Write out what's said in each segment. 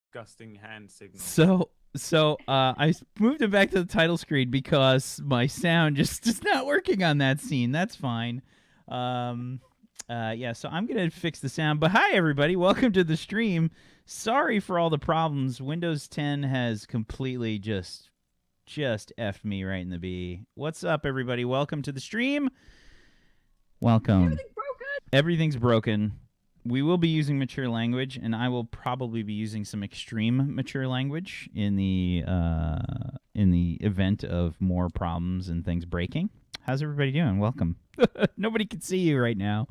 disgusting hand signal. So I moved it back to the title screen because my sound just is not working on that scene. That's fine. Yeah, so I'm gonna fix the sound. But hi everybody, welcome to the stream. Sorry for all the problems. Windows 10 has completely just effed me right in the B. What's up, everybody? Welcome to the stream. Welcome. Everything's broken. We will be using mature language, and I will probably be using some extreme mature language in the event of more problems and things breaking. How's everybody doing? Welcome. Nobody can see you right now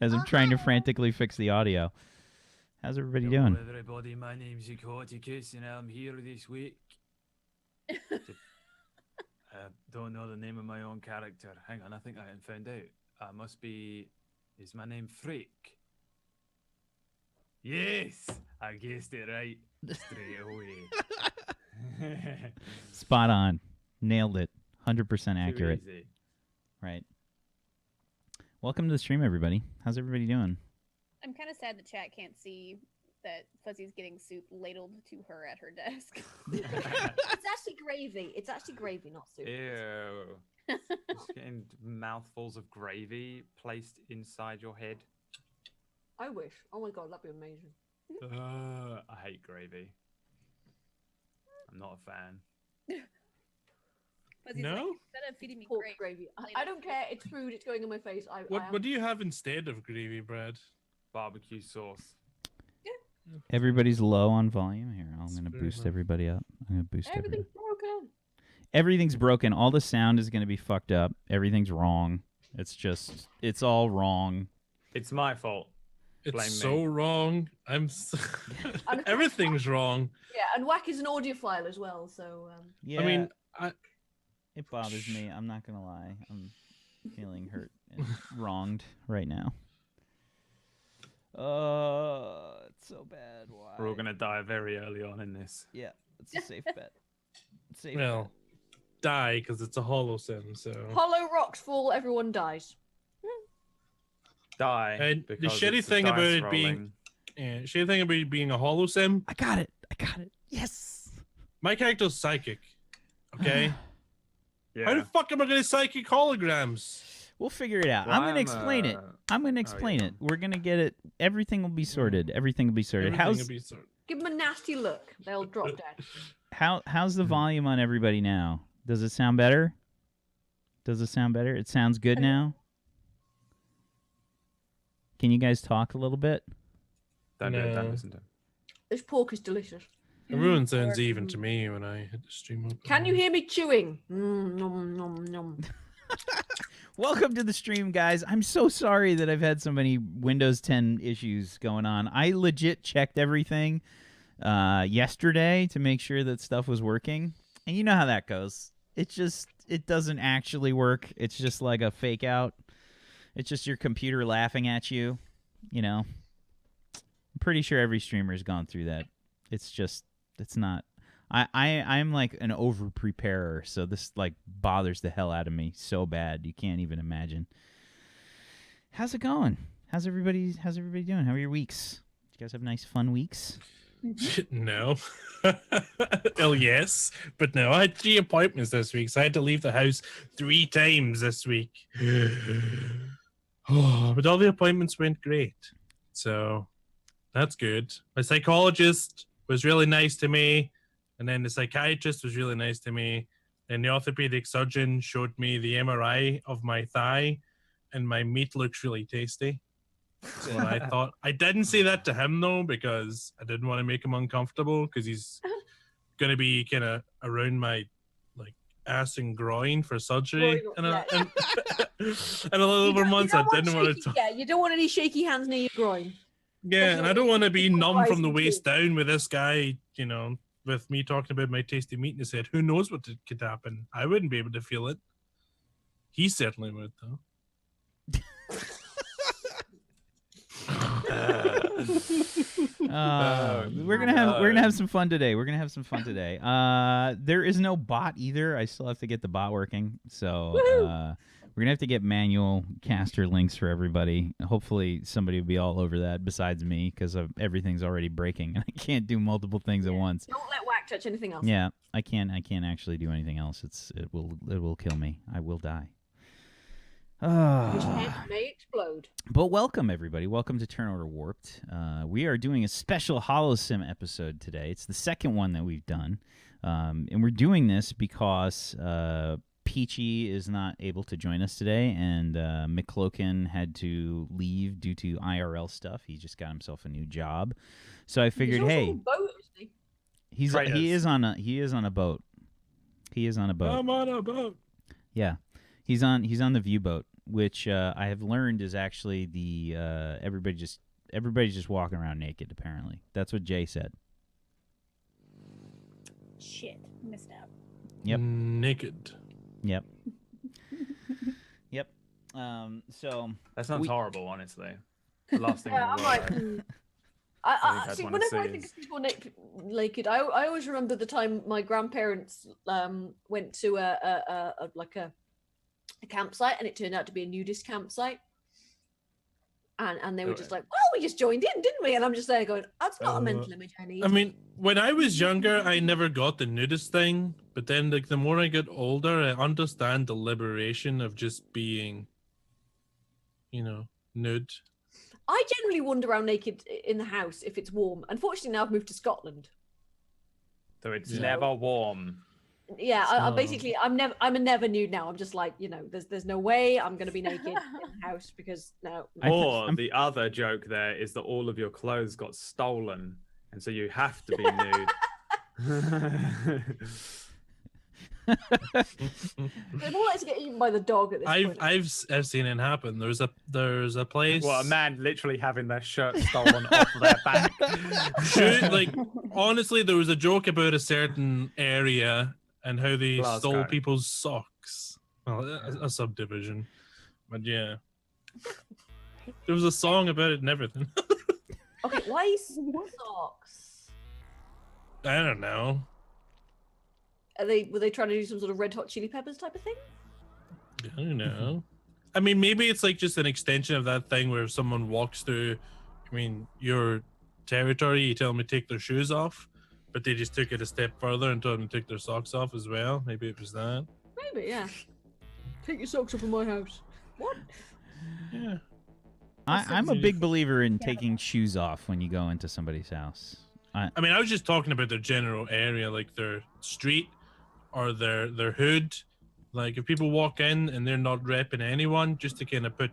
as I'm trying to frantically fix the audio. How's everybody doing? Everybody, my name's Ecoticus, and I'm here this week. Don't know the name of my own character. Hang on, I think I found out. Must be... Is my name Freak? Yes, I guessed it right straight away. Spot on. Nailed it. 100% accurate. Right. Welcome to the stream, everybody. How's everybody doing? I'm kind of sad the chat can't see that Fuzzy's getting soup ladled to her at her desk. It's actually gravy. It's actually gravy, not soup. Ew. Just getting mouthfuls of gravy placed inside your head. I wish. Oh my god, that'd be amazing. I hate gravy. I'm not a fan. Fuzzy's No? like, instead of feeding me Pork gravy. I don't care. It's food. It's going in my face. What do you have instead of gravy bread? Barbecue sauce. Everybody's low on volume here. I'm going to very boost low. everybody up. I'm going to boost everybody. Everything's broken. Everything's broken. All the sound is going to be fucked up. Everything's wrong. It's all wrong. It's my fault. It's Blame so me. wrong. Everything's wrong. Yeah, and Whack is an audiophile as well, so... Yeah, I mean, it bothers me. I'm not going to lie. I'm feeling hurt and wronged right now. It's so bad. Why? We're all going to die very early on in this. Yeah, it's a safe bet. Safe well, die because it's a Holosim, so... Hollow rocks fall, everyone dies. Die. And the because shitty it's thing dice about it rolling. being... Yeah, shitty thing about it being a Holosim, I got it. Yes. my character's psychic, okay? Yeah. How the fuck am I going to psychic holograms? We'll figure it out. Well, I'm going to explain it. I'm going to explain yeah. it. We're going to get it. Everything will be sorted. Everything will be sorted. Everything will be sorted. Give them a nasty look. They'll drop dead. How's the volume on everybody now? Does it sound better? It sounds good now? Can you guys talk a little bit? Don't do it. Don't No. listen to him. This pork is delicious. Everyone sounds even to me when I hit the stream up. Can you hear me chewing? Nom, nom, nom. Welcome to the stream, guys. I'm so sorry that I've had so many Windows 10 issues going on. I legit checked everything yesterday to make sure that stuff was working. And you know how that goes. It doesn't actually work. It's just like a fake out. It's just your computer laughing at you, you know. I'm pretty sure every streamer's gone through that. It's not. I'm like an over preparer, so this like bothers the hell out of me so bad you can't even imagine. How's it going? How's everybody doing? How are your weeks? Did you guys have nice fun weeks? No. Well, yes, but no. I had 3 appointments this week, so I had to leave the house 3 times this week. Oh, but all the appointments went great, so that's good. My psychologist was really nice to me, and then the psychiatrist was really nice to me, and the orthopedic surgeon showed me the MRI of my thigh, and my meat looks really tasty. So I thought, I didn't say that to him though, because I didn't want to make him uncomfortable, because he's going to be kind of around my like ass and groin for surgery in a little over months. I didn't want to. Yeah, you don't want any shaky hands near your groin. Yeah, and I don't want to be numb from the waist down with this guy, you know, with me talking about my tasty meat in his head. Who knows what could happen? I wouldn't be able to feel it. He certainly would, though. We're gonna have some fun today. There is no bot either. I still have to get the bot working. So We're gonna have to get manual caster links for everybody. Hopefully, somebody will be all over that besides me, because everything's already breaking, and I can't do multiple things at once. Don't let Whack touch anything else. Yeah, I can't actually do anything else. It will kill me. I will die. His head may explode. But welcome, everybody. Welcome to Turn Order Warped. We are doing a special Holosim episode today. It's the second one that we've done. And we're doing this because Peachy is not able to join us today, and McClokin had to leave due to IRL stuff. He just got himself a new job. So I figured, He's also hey, on a boat, isn't he? he is on a boat. He is on a boat. I'm on a boat. Yeah. He's on the view boat, which I have learned is actually the everybody's just walking around naked. Apparently, that's what Jay said. Shit, missed out. Yep. Naked. Yep. Yep. So That sounds horrible, honestly. The last thing Yeah, in the I'm like, world. I I'd see. wanna Whenever I see think is- of people naked, I always remember the time my grandparents went to a campsite, and it turned out to be a nudist campsite. And they were just like, well, we just joined in, didn't we? And I'm just there going, that's not a mental image I need. I mean, when I was younger, I never got the nudist thing. But then, like, the more I get older, I understand the liberation of just being, nude. I generally wander around naked in the house if it's warm. Unfortunately, now I've moved to Scotland. So it's Yeah. never warm. Yeah, I So- basically I'm a never nude now. I'm just like, there's no way I'm gonna be naked in the house because no. Or the other joke there is that all of your clothes got stolen, and so you have to be nude. They're more likely to get eaten by the dog at this point. I've seen it happen. There's a place. Well, a man literally having their shirt stolen off their back. Honestly, there was a joke about a certain area and how they Glasgow. stole people's socks. Well, a subdivision, but yeah, there was a song about it and everything. Okay, why socks? I don't know. Were they trying to do some sort of Red Hot Chili Peppers type of thing? I don't know. I mean, maybe it's like just an extension of that thing where if someone walks through, your territory, you tell them to take their shoes off, but they just took it a step further and told them to take their socks off as well. Maybe it was that. Maybe, yeah. Take your socks off in my house. What? Yeah. I'm a big believer in taking shoes off when you go into somebody's house. I mean, I was just talking about their general area, like their street or their hood. Like if people walk in and they're not repping anyone, just to kind of put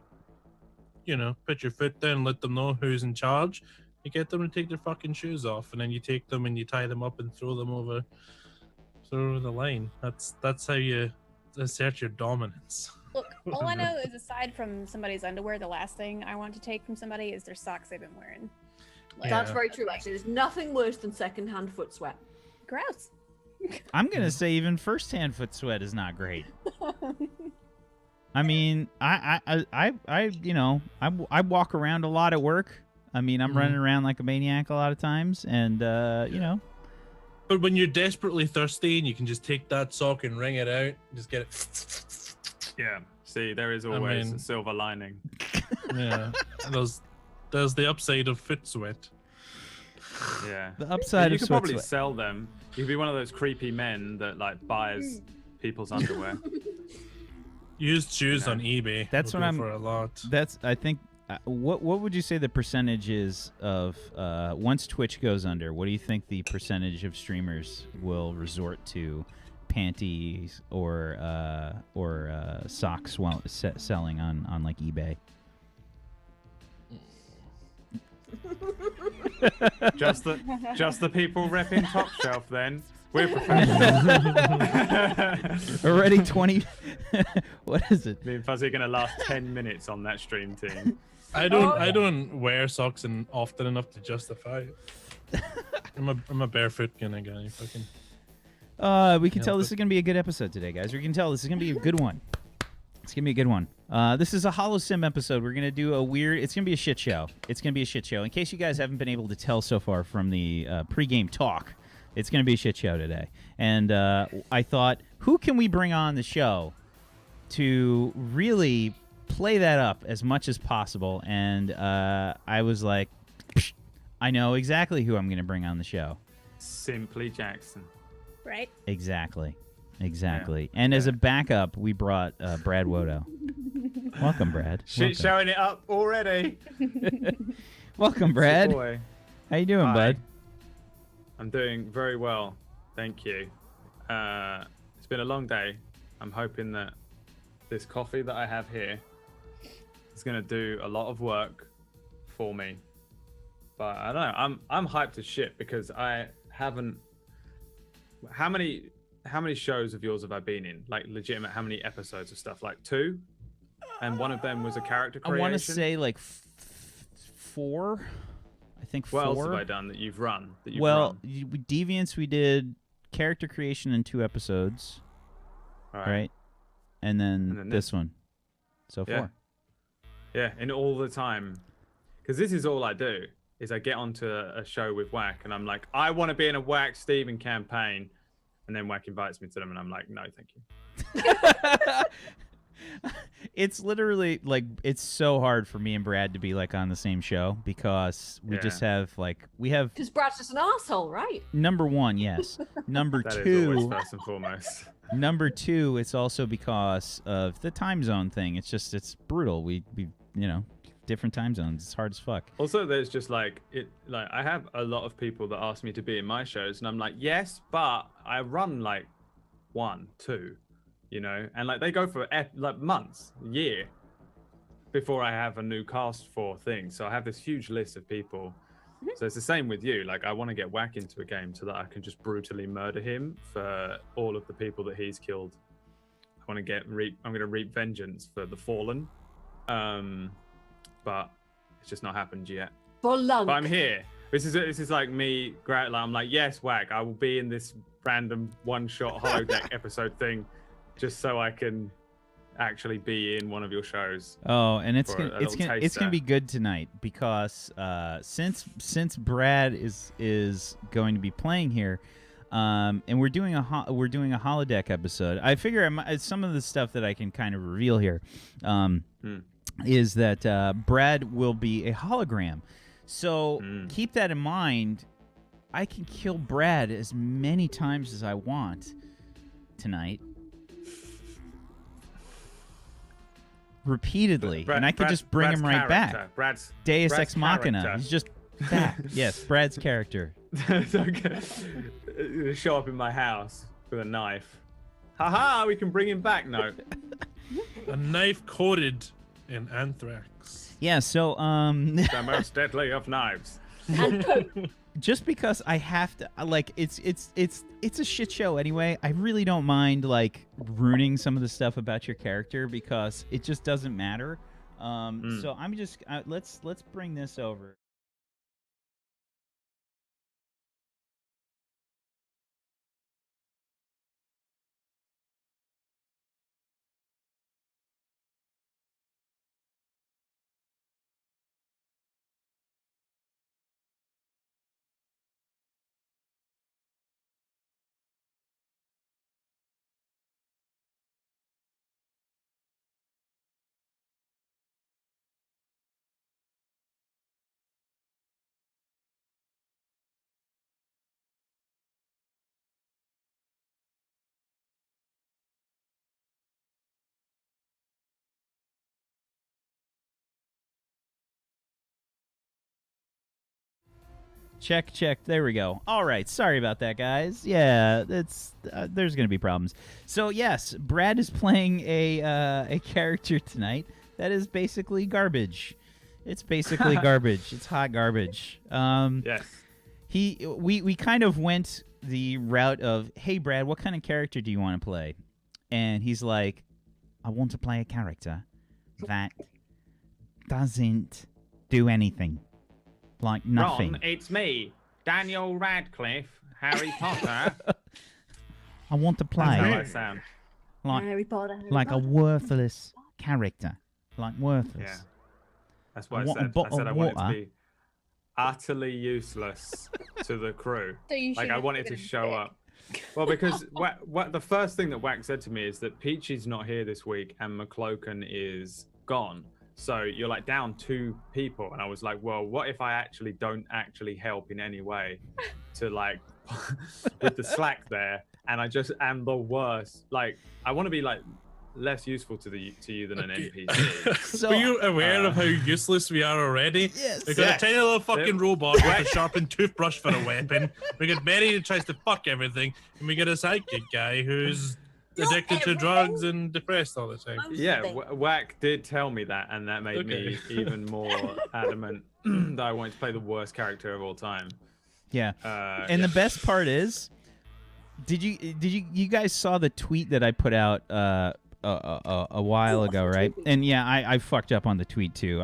your foot down, let them know who's in charge. You get them to take their fucking shoes off, and then you take them and you tie them up and throw them over the line. That's how you assert your dominance. Look, all I know is aside from somebody's underwear, the last thing I want to take from somebody is their socks they've been wearing. Like, That's very true, actually. There's nothing worse than secondhand foot sweat. gross. I'm gonna say even first-hand foot sweat is not great. I mean, I walk around a lot at work. I mean, I'm running around like a maniac a lot of times, and But when you're desperately thirsty and you can just take that sock and wring it out, just get it. Yeah. See, there is always mean- a silver lining. Yeah. There's the upside of foot sweat. Yeah. the upside You of could foot probably sweat. sell them. You could be one of those creepy men that buys people's underwear. Used shoes Yeah. on eBay. That's will what go I'm- for a lot. That's I think. What would you say the percentage is of once Twitch goes under? What do you think the percentage of streamers will resort to panties or socks while selling on like eBay? just the people repping Top Shelf then. We're professionals. Already 20. What is it? Me and Fuzzy are gonna last 10 minutes on that stream team. I don't wear socks often enough to justify it. I'm a barefoot kind of guy. Fucking. We can Yeah, tell this but- is gonna be a good episode today, guys. We can tell this is gonna be a good one. It's gonna be a good one. This is a Holosim episode. We're gonna do a weird. It's gonna be a shit show. It's gonna be a shit show. In case you guys haven't been able to tell so far from the pregame talk, it's gonna be a shit show today. And I thought, who can we bring on the show to really play that up as much as possible, and I was like, "Psh, I know exactly who I'm going to bring on the show. Simply Jackson. Right? Exactly. And as a backup, we brought Brad Wodo. Welcome, Brad. Shit, showing it up already. Welcome, Brad. Boy. How you doing, Hi. bud? I'm doing very well, thank you. It's been a long day. I'm hoping that this coffee that I have here is going to do a lot of work for me. But I don't know. I'm hyped as shit because I haven't. How many shows of yours have I been in? Like legitimate, how many episodes of stuff? Like 2, and one of them was a character creation. I want to say like 4. I think 4. What else have I done that you've run? Well, Deviants, we did character creation in 2 episodes, right? And then this one, so 4. Yeah, and all the time, because this is all I do. Is I get onto a show with Whack and I'm like, I want to be in a Whack Steven campaign, and then Whack invites me to them and I'm like, no, thank you. It's literally like it's so hard for me and Brad to be like on the same show because we just have Because Brad's just an asshole, right? number 1, yes. Number That is 2, always first and foremost. number 2, it's also because of the time zone thing. It's brutal. We different time zones. It's hard as fuck. Also, there's just like I have a lot of people that ask me to be in my shows, and I'm like, yes, but I run like 1, 2, and like they go for like months, a year before I have a new cast for things. So I have this huge list of people. So it's the same with you. Like I want to get Whack into a game so that I can just brutally murder him for all of the people that he's killed. I want to I'm going to reap vengeance for the fallen. But it's just not happened yet. But I'm here. This is like me. I'm like, yes, Whack. I will be in this random one-shot holodeck episode thing, just so I can actually be in one of your shows. Oh, and it's gonna be good tonight because since Brad is going to be playing here, and we're doing a holodeck episode. I figure some of the stuff that I can kind of reveal here. Is that Brad will be a hologram. So keep that in mind. I can kill Brad as many times as I want tonight. Repeatedly. And I could just bring him right back. Brad's Deus Ex Machina. character. He's just back. Yes, Brad's character. Okay. Show up in my house with a knife. Haha, we can bring him back. No. A knife coated in anthrax. Yeah, so The most deadly of knives. just because I have to, like, it's a shit show anyway. I really don't mind like ruining some of the stuff about your character because it just doesn't matter. So I'm just let's bring this over. Check. There we go. All right. Sorry about that, guys. Yeah, it's there's gonna be problems. So yes, Brad is playing a character tonight that is basically garbage. It's basically garbage. It's hot garbage. Yes. We kind of went the route of, hey Brad, what kind of character do you want to play? And he's like, I want to play a character that doesn't do anything. Like nothing. Ron, it's me, Daniel Radcliffe, Harry Potter. I want to play That's how I sound. like Harry Potter. a worthless character. Like worthless. Yeah. That's what I want a said. I bottle said I of wanted to water. be utterly useless to the crew. So you Like should I have wanted to given him show dick. up. Well, because what the first thing that Wack said to me is that Peachy's not here this week and McCloken is gone. So you're like down 2 people, and I was like, well, what if I actually don't actually help in any way to like with the slack there, and I just am the worst. Like I want to be like less useful to you than an NPC. So, Are you aware of how useless we are already? Yes. We got Yeah. a tiny little fucking robot with a sharpened toothbrush for a weapon. We got Benny who tries to fuck everything, and we got a sidekick guy who's addicted to drugs and depressed all the time. Yeah, Wack did tell me that, and that made me even more adamant that I wanted to play the worst character of all time. Yeah. And the best part is, did you guys saw the tweet that I put out a while ago, right? And yeah, I fucked up on the tweet too.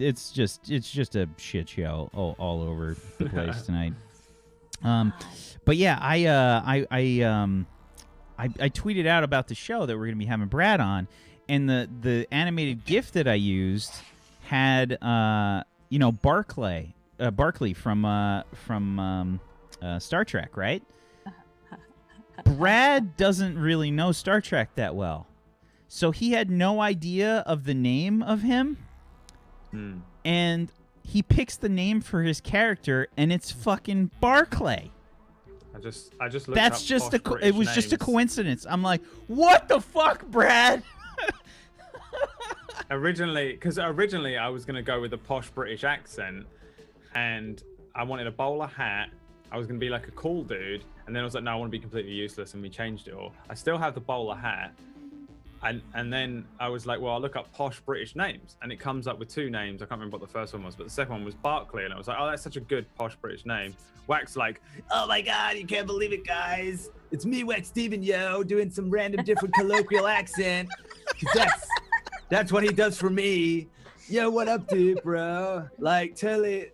It's just a shit show all over the place tonight. But yeah, I tweeted out about the show that we're gonna be having Brad on, and the animated GIF that I used had Barclay from Star Trek, right? Brad doesn't really know Star Trek that well, so he had no idea of the name of him, and he picks the name for his character, and it's fucking Barclay. I just looked That's up just posh British just a names. coincidence. I'm like, what the fuck, Brad? Originally I was gonna go with a posh British accent, and I wanted a bowler hat. I was gonna be like a cool dude, and then I was like, no, I want to be completely useless, and we changed it all. I still have the bowler hat, and then I was like, well, I'll look up posh British names, and it comes up with 2 names. I can't remember what the first one was, but the second one was Barclay, and I was like, oh, that's such a good posh British name. Wack's like, oh my god, you can't believe it, guys. It's me, Wack Steven, yo, doing some random different colloquial accent. 'Cause that's what he does for me. Yo, what up, dude, bro? Like,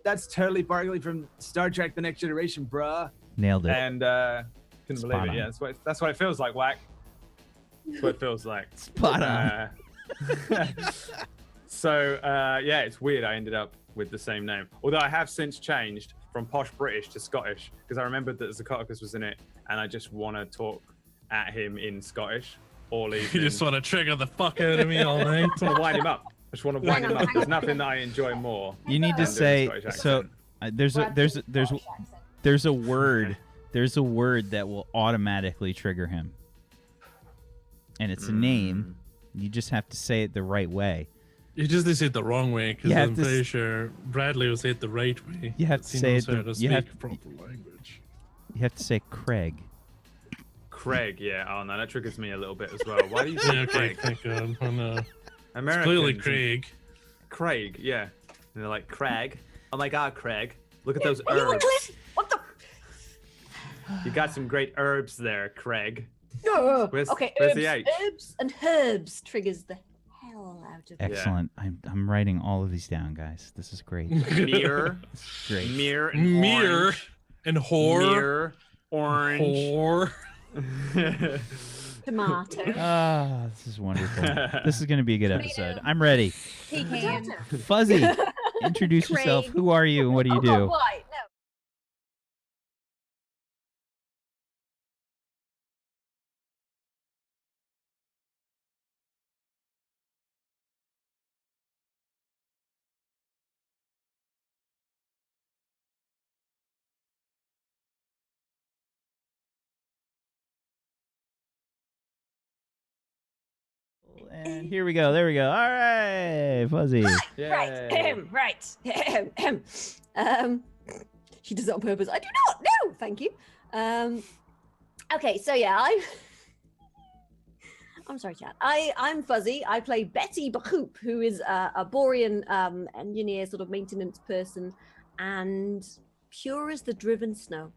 that's totally Barclay from Star Trek: The Next Generation, bro. Nailed it. And couldn't Spot believe it. on. Yeah, that's what it feels like, Wack. That's what it feels like. Spot on. So yeah, it's weird. I ended up with the same name, although I have since changed from posh British to Scottish because I remembered that Zacotacus was in it, and I just want to talk at him in Scottish. All You just want to trigger the fuck out of me all night. I just want to wind him up. I just want to wind him up. There's nothing that I enjoy more. You need to than doing say Scottish so. accent. There's a word that will automatically trigger him, and it's a name. You just have to say it the right way. You just say it the wrong way because You have I'm to pretty sure Bradley will say it the right way. You have to He say knows it how the- to you have- speak proper language. You have to say Craig. Craig, yeah. Oh no, that triggers me a little bit as well. Why do you say Yeah, okay, Craig? thank God. Oh no. It's Americans clearly and- Craig. Craig, yeah. And they're like, Craig. Oh my God, Craig. Look at those Are you herbs. English? What the? You got some great herbs there, Craig. No. Where's- Okay, where's the H? herbs and herbs triggers the hell out of me. Excellent. I'm writing all of these down, guys. This is great. Mirror, Great. mirror, and Mirror orange. and whore. Mirror, orange. Whore. Tomato. Ah, this is wonderful. This is going to be a good episode. Tomato. I'm ready. Pecan. Fuzzy, introduce yourself. Craig. Who are you and what do you Oh, God, do? why? No. And here we go. There we go. All right, Fuzzy. Yay. Right. She does it on purpose. I do not. No, thank you. Okay, so yeah, I'm sorry, chat. I'm Fuzzy. I play Betty Bahoop, who is a Borean engineer, sort of maintenance person, and pure as the driven snow.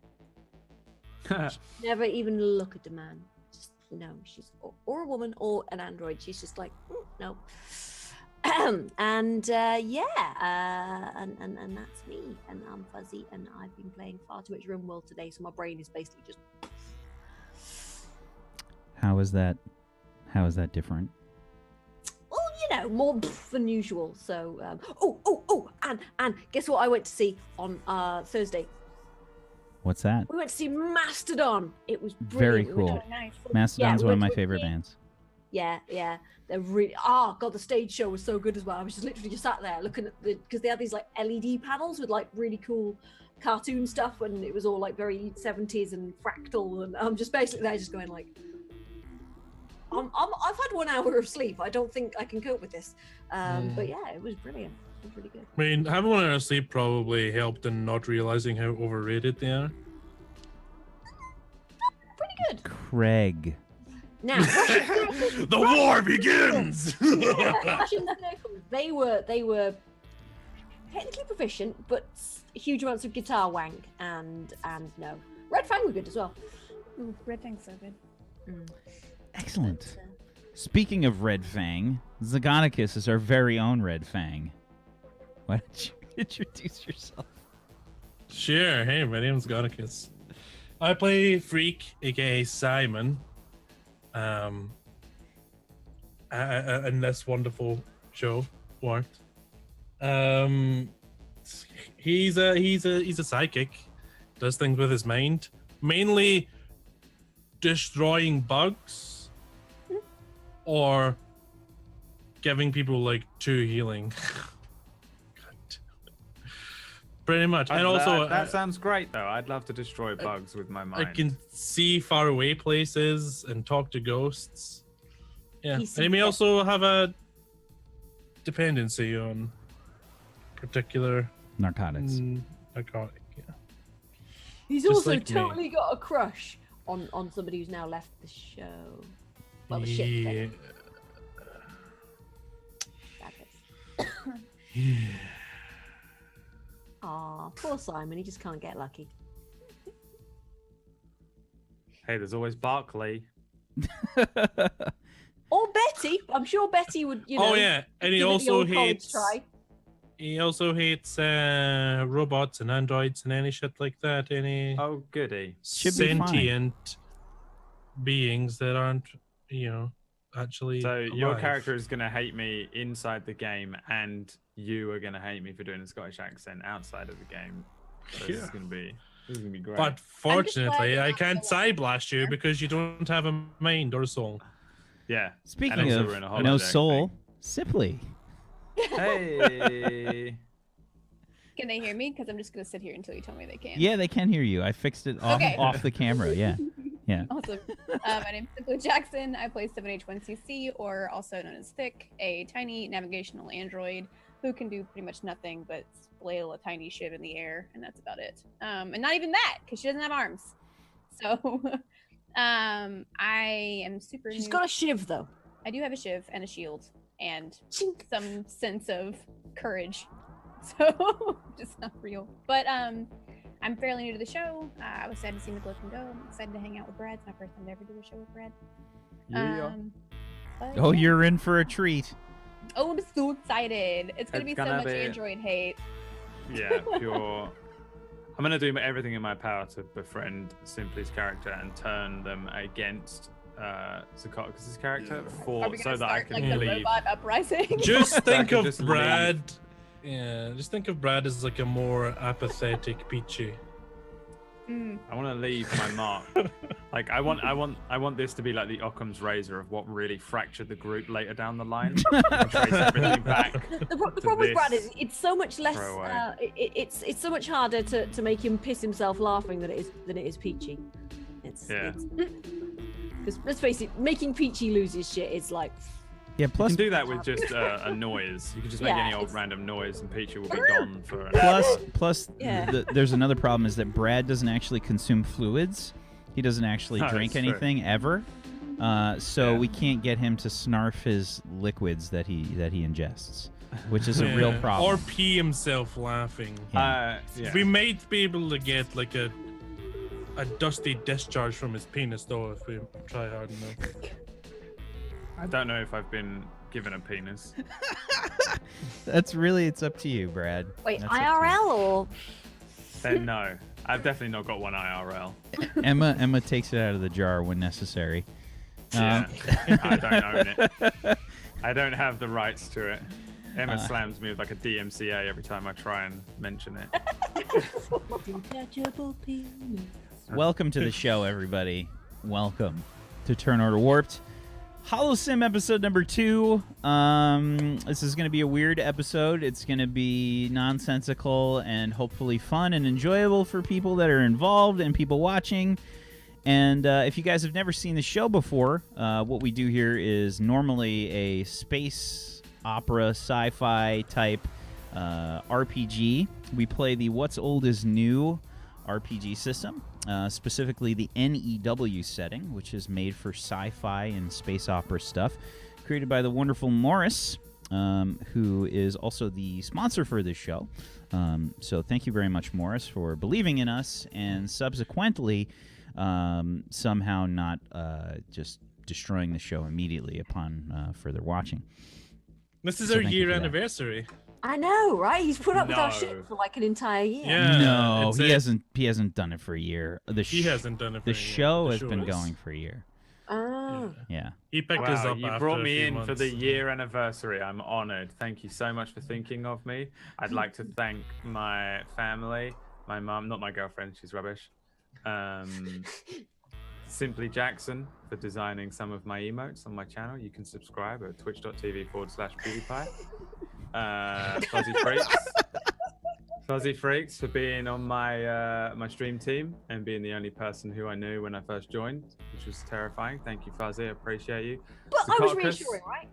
Never even look at the man. Just no, she's or a woman or an android. She's just like no. And and that's me. And I'm Fuzzy, and I've been playing far too much RimWorld today, so my brain is basically just. How is that? How is that different? Well, more than usual. So, and guess what? I went to see on Thursday. What's that? We went to see Mastodon. It was Very brilliant. We went cool. Oh, nice. Mastodon's we one of went my to a favorite gig. bands. Yeah, yeah. They're really. Oh god, the stage show was so good as well. I was just literally just sat there looking at because they had these like LED panels with like really cool cartoon stuff, and it was all like very 70s and fractal, and I'm just basically there, just going like, I've had 1 hour of sleep. I don't think I can cope with this. But yeah, it was brilliant. It was really good. I mean, having 1 hour of sleep probably helped in not realizing how overrated they are. Pretty good. Craig. Now, The war begins. Russian Circles, they were technically proficient, but huge amounts of guitar wank and no. Red Fang were good as well. Ooh, Red Fang's so good. Excellent. Speaking of Red Fang, Zagonicus is our very own Red Fang. Why don't you introduce yourself? Sure. Hey, my name's Gonicus. I play Freak, aka Simon. In this wonderful show, Wart. He's a psychic. Does things with his mind, mainly destroying bugs or giving people like 2 healing. Pretty much. And also that sounds great though. I'd love to destroy bugs with my mind. I can see far away places and talk to ghosts. Yeah. And he may also have a dependency on particular Narcotics. narcotic. Yeah. He's Just also like me. totally got a crush on somebody who's now left the show. Well, the ship. Yeah. then. Aw, poor Simon. He just can't get lucky. Hey, there's always Barkley. Or Betty. I'm sure Betty would. You know. Oh yeah, and he give it the also old college hates. try. He also hates robots and androids and any shit like that. Any Oh, goody. Should be fine. sentient beings that aren't, actually. So your alive. character is gonna hate me inside the game, and you are gonna hate me for doing a Scottish accent outside of the game. So this is gonna be great. But fortunately, you're I not can't real side blast you there. because you don't have a mind or a soul. yeah. Speaking also of we're in a no holodeck soul, Sipley. Hey. Can they hear me? Because I'm just gonna sit here until you tell me they can. Yeah, they can hear you. I fixed it off, Okay. off the camera. Yeah. Yeah. Awesome. My name's Simply Jackson. I play 7H1CC, or also known as Thick, a tiny navigational android who can do pretty much nothing but flail a tiny shiv in the air, and that's about it. And not even that, because she doesn't have arms. So, I am super. She's new. got a shiv though. I do have a shiv and a shield and some sense of courage. So, just not real. But I'm fairly new to the show. I was sad to see McLaughlin go. I'm excited to hang out with Brad. It's my first time to ever do a show with Brad. Yeah. But Oh, yeah. you're in for a treat. Oh, I'm so excited. It's gonna It's be so gonna much be- Android hate. Yeah, pure. I'm gonna do everything in my power to befriend Simply's character and turn them against Zakoticus's character Are we so gonna that I start can like the leave. robot uprising? Just think can of just Brad. Yeah, just think of Brad as like a more apathetic Peachy. Mm. I want to leave my mark. Like I want this to be like the Occam's razor of what really fractured the group later down the line. And trace everything back. The problem with Brad this is it's so much less. throwaway. It's so much harder to make him piss himself laughing than it is Peachy. Yeah. Because let's face it, making Peachy lose his shit is like. Yeah. You Plus, can do that with just a noise. You can just make Yeah, any old it's- random noise, and Peachy will be gone for an plus, Yeah. there's another problem is that Brad doesn't actually consume fluids. He doesn't actually No, drink that's true. anything ever. So Yeah. we can't get him to snarf his liquids that he ingests, which is a real Yeah. problem. Or pee himself laughing. Yeah. Yeah. We might be able to get like a dusty discharge from his penis though if we try hard enough. I don't know if I've been given a penis. It's up to you, Brad. Wait, That's up to you. IRL or? Then no, I've definitely not got one IRL. Emma takes it out of the jar when necessary. Yeah, I don't own it. I don't have the rights to it. Emma slams me with like a DMCA every time I try and mention it. Welcome to the show, everybody. Welcome to Turn Order Warped. Holosim episode number 2. This is going to be a weird episode. It's going to be nonsensical and hopefully fun and enjoyable for people that are involved and people watching. And if you guys have never seen the show before, what we do here is normally a space opera, sci-fi type RPG. We play the What's Old is New RPG system. Specifically the n.e.w setting, which is made for sci-fi and space opera stuff, created by the wonderful Morris, who is also the sponsor for this show. So thank you very much, Morris, for believing in us and subsequently somehow not just destroying the show immediately upon further watching. This is So our thank you year for that. anniversary. I know, right? He's put up with our No. shit for like an entire year. Yeah. No, it's he a- hasn't. He hasn't done it for a year. He hasn't done it for The a year. show The has been is. going for a year. Oh. Yeah. He picked us Wow, up you after brought a me few in for the months. year anniversary. I'm honored. Thank you so much for thinking of me. I'd like to thank my family, my mum, not my girlfriend, she's rubbish. Simply Jackson for designing some of my emotes on my channel. You can subscribe at twitch.tv/PewDiePie. Fuzzy Freaks for being on my my stream team and being the only person who I knew when I first joined, which was terrifying. Thank you, Fuzzy. I appreciate you. But I was Secaucus, reassuring, right?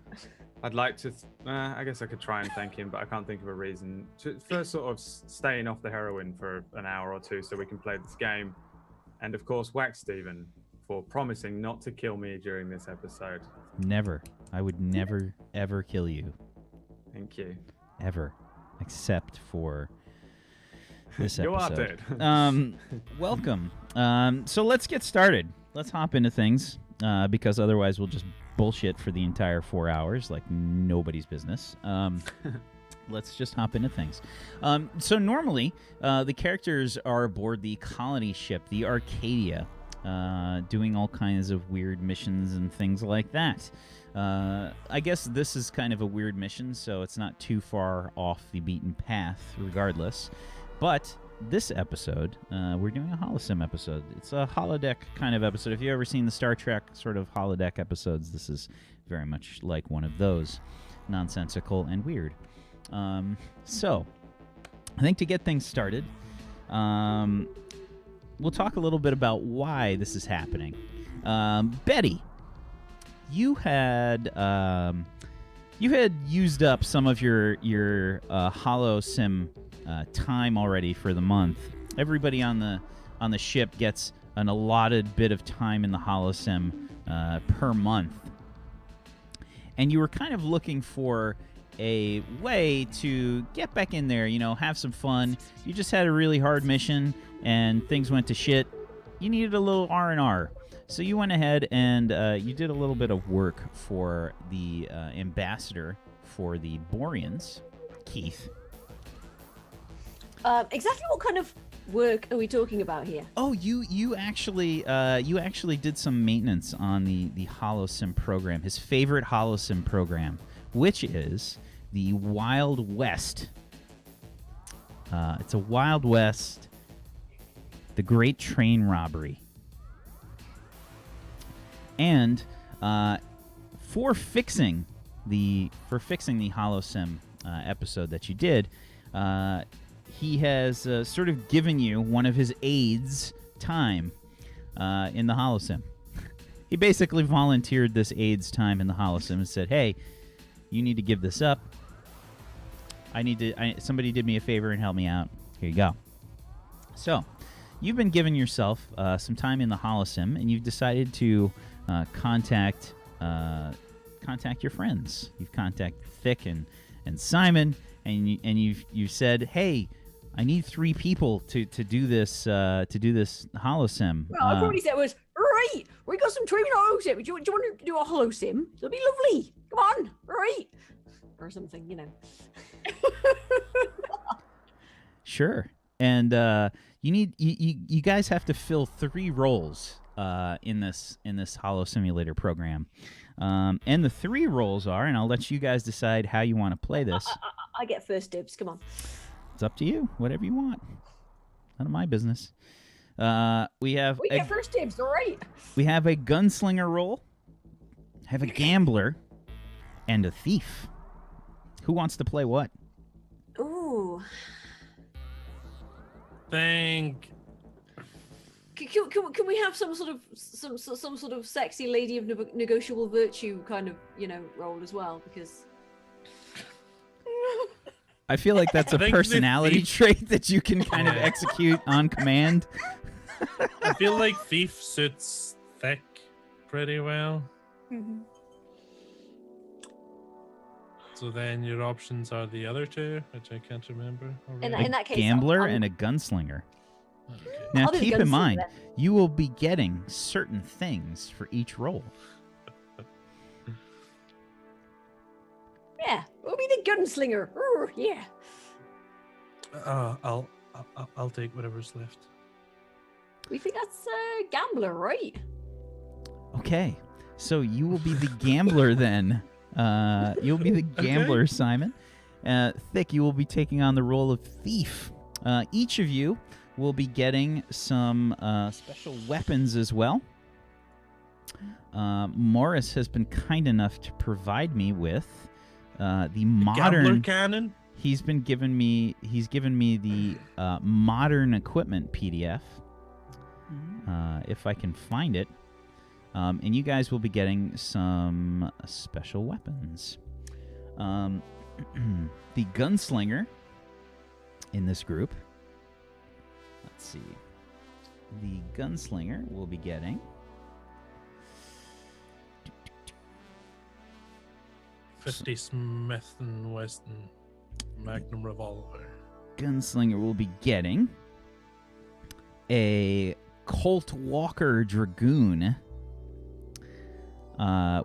I'd like to. I guess I could try and thank him, but I can't think of a reason. For sort of staying off the heroin for an hour or two so we can play this game, and of course, Wax Steven for promising not to kill me during this episode. Never. I would never, ever kill you. Thank you. Ever. Except for this You are episode. dead. Welcome. So let's get started. Let's hop into things, because otherwise we'll just bullshit for the entire 4 hours like nobody's business. Let's just hop into things. So normally, the characters are aboard the colony ship, the Arcadia, doing all kinds of weird missions and things like that. I guess this is kind of a weird mission, so it's not too far off the beaten path regardless. But this episode, we're doing a Holosim episode. It's a holodeck kind of episode. If you've ever seen the Star Trek sort of holodeck episodes, this is very much like one of those. Nonsensical and weird. So, I think to get things started, we'll talk a little bit about why this is happening. Betty, you had used up some of your Holosim time already for the month. Everybody on the ship gets an allotted bit of time in the Holosim per month, and you were kind of looking for a way to get back in there, have some fun. You just had a really hard mission and things went to shit. You needed a little R&R. So you went ahead and you did a little bit of work for the ambassador for the Boreans, Keith. Exactly what kind of work are we talking about here? Oh, you actually did some maintenance on the Holosim program, his favorite Holosim program, which is the Wild West. It's a Wild West, the Great Train Robbery. And for fixing the Holosim episode that you did, he has sort of given you one of his aides time in the Holosim. He basically volunteered this aide's time in the Holosim and said, "Hey, you need to give this up. Somebody did me a favor and helped me out. Here you go." So, you've been giving yourself some time in the Holosim, and you've decided to contact your friends. You've contacted Thick and Simon, and you've said, "Hey, I need 3 people to do this Holosim." Well, I probably said was, right, we got some training on Holosim. Do you want to do a Holosim? It'll be lovely. Come on, right? Or something, Sure. And you guys have to fill 3 roles in this Holosimulator program. And the 3 roles are, and I'll let you guys decide how you want to play this. I get first dibs. Come on. It's up to you. Whatever you want. None of my business. We get first dibs. All right. We have a gunslinger role, have a gambler, and a thief. Who wants to play what? Ooh. Think. Can we have some sort of sexy lady of negotiable virtue kind of role as well? Because I feel like that's a personality trait that you can kind of execute on command. I feel like thief suits Thick pretty well. Mm-hmm. So then your options are the other 2, which I can't remember. In that case, gambler and a gunslinger. Okay. Now I'll do keep in gunslinger mind, then. you will be getting certain things for each role. Yeah, we'll be the gunslinger. Ooh, yeah. I'll take whatever's left. We think that's gambler, right? Okay, so you will be the gambler then. You'll be the gambler, Simon. Thick, you will be taking on the role of thief. Each of you will be getting some special weapons as well. Morris has been kind enough to provide me with the modern Gambler cannon. He's given me the modern equipment PDF. If I can find it. And you guys will be getting some special weapons. The gunslinger in this group. Let's see. The gunslinger will be getting 50 Smith & Wesson Magnum revolver. Gunslinger will be getting a Colt Walker Dragoon,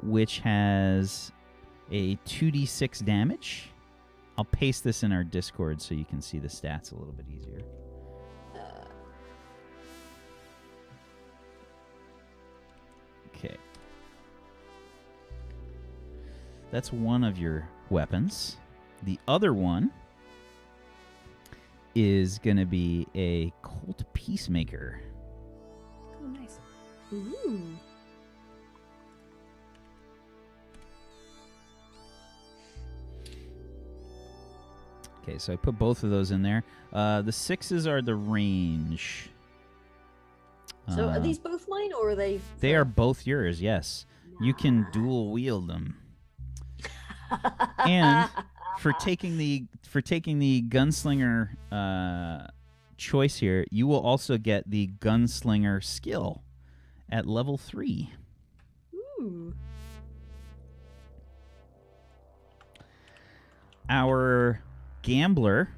which has a 2d6 damage. I'll paste this in our Discord so you can see the stats a little bit easier. Okay. That's one of your weapons. The other one is going to be a Colt Peacemaker. Oh, nice. Ooh. Okay, so I put both of those in there. The 6s are the range. So are these both mine, or are they? They are both yours, yes. You can dual wield them. And for taking the gunslinger choice here, you will also get the gunslinger skill at level 3. Ooh. Our gambler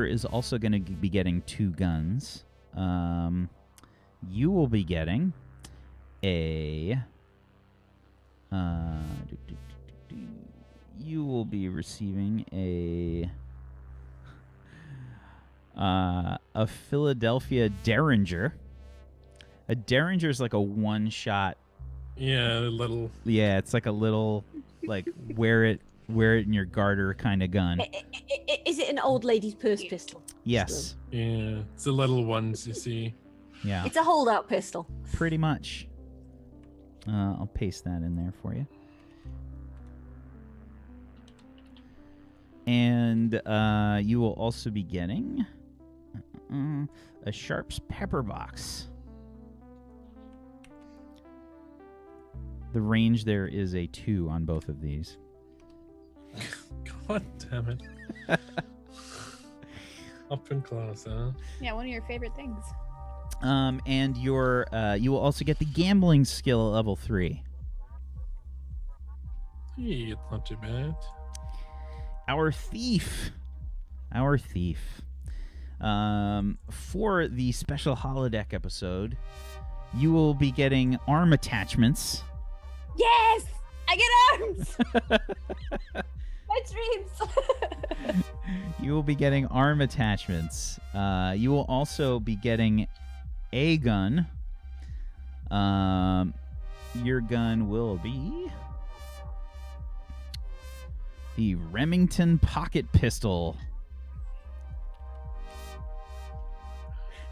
is also going to be getting 2 guns. You will be getting a you will be receiving a Philadelphia Derringer. A Derringer is like a one-shot. Yeah, little. Yeah, it's like a little, like wear it in your garter kind of gun. Is it an old lady's purse pistol? Yes. Yeah, it's the little ones you see. Yeah. It's a holdout pistol. Pretty much. I'll paste that in there for you. And you will also be getting a Sharp's Pepper Box. The range there is a 2 on both of these. God damn it. Up in class, huh? Yeah, one of your favorite things. And you will also get the gambling skill at level 3. Hey, it's not too bad. Our thief. For the special holodeck episode, you will be getting arm attachments. Yes! I get arms! My dreams! You will be getting arm attachments. You will also be getting a gun. Your gun will be the Remington pocket pistol.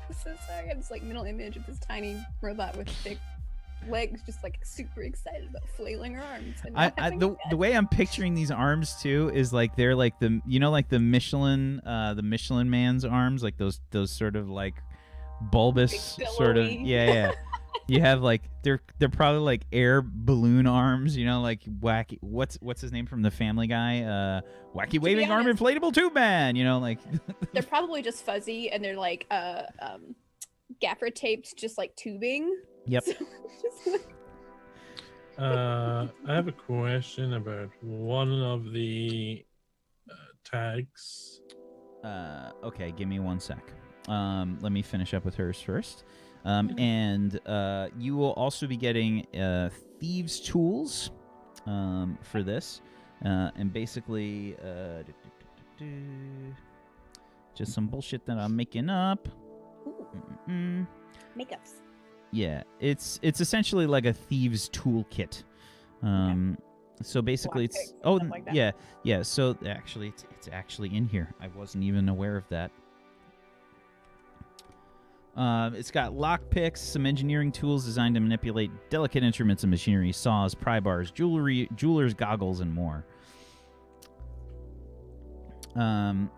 I'm so sorry. I have this like mental image of this tiny robot with thick legs, just like super excited about flailing her arms. And not having a The gun. way I'm picturing these arms too is like they're like the like the Michelin man's arms, like those sort of like bulbous Big sort of billowy. yeah. You have like they're probably like air balloon arms, like wacky. What's his name from the Family Guy? Wacky waving arm honest- inflatable tube man. Like They're probably just fuzzy and they're like gaffer taped, just like tubing. Yep. So, just like- I have a question about one of the tags. Okay, give me 1 sec. Let me finish up with hers first. And you will also be getting thieves' tools for this, and basically just some bullshit that I'm making up. Ooh, makeups. Yeah, it's essentially like a thieves' toolkit. So basically, Black it's pigs and stuff like that. yeah. So actually, it's actually in here. I wasn't even aware of that. It's got lockpicks, some engineering tools designed to manipulate delicate instruments and machinery, saws, pry bars, jeweler's goggles, and more. And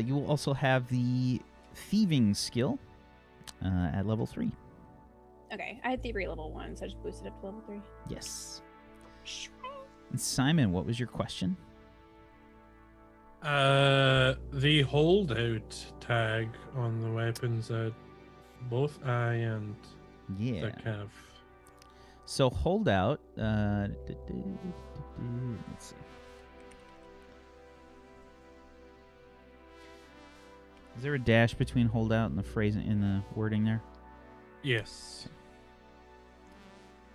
you will also have the thieving skill at level 3. Okay, I had thievery level 1, so I just boosted up to level 3. Yes. And Simon, what was your question? The holdout tag on the weapons at both eye and Yeah. that kind of. So holdout. Let's see. Is there a dash between holdout and the phrase in the wording there? Yes.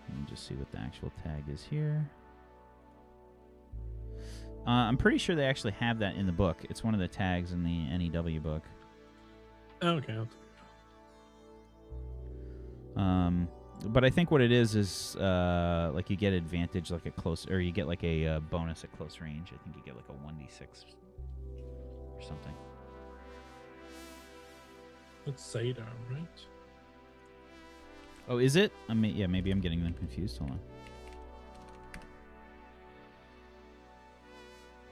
Let me just see what the actual tag is here. I'm pretty sure they actually have that in the book. It's one of the tags in the n.e.w book. Okay. But I think what it is like you get advantage like at close, or you get like a bonus at close range. I think you get like a 1d6 or something. It's sidearm, right? Oh, is it? I mean, yeah, maybe I'm getting them confused. Hold on.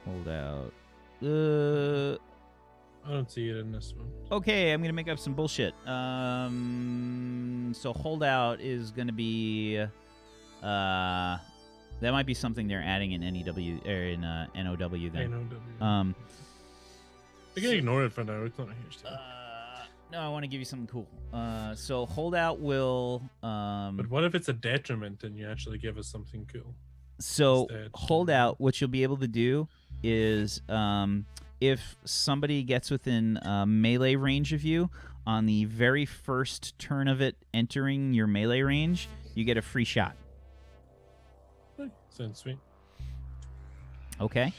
Hold out. I don't see it in this one. Okay, I'm gonna make up some bullshit. So holdout is gonna be, that might be something they're adding in n.e.w or in n.o.w then. n.e.w. You can ignore it for now. It's not a huge deal. No, I want to give you something cool. So holdout will, But what if it's a detriment and you actually give us something cool? so instead? holdout, what you'll be able to do is, if somebody gets within melee range of you, on the very first turn of it entering your melee range, you get a free shot. Sounds sweet. Okay?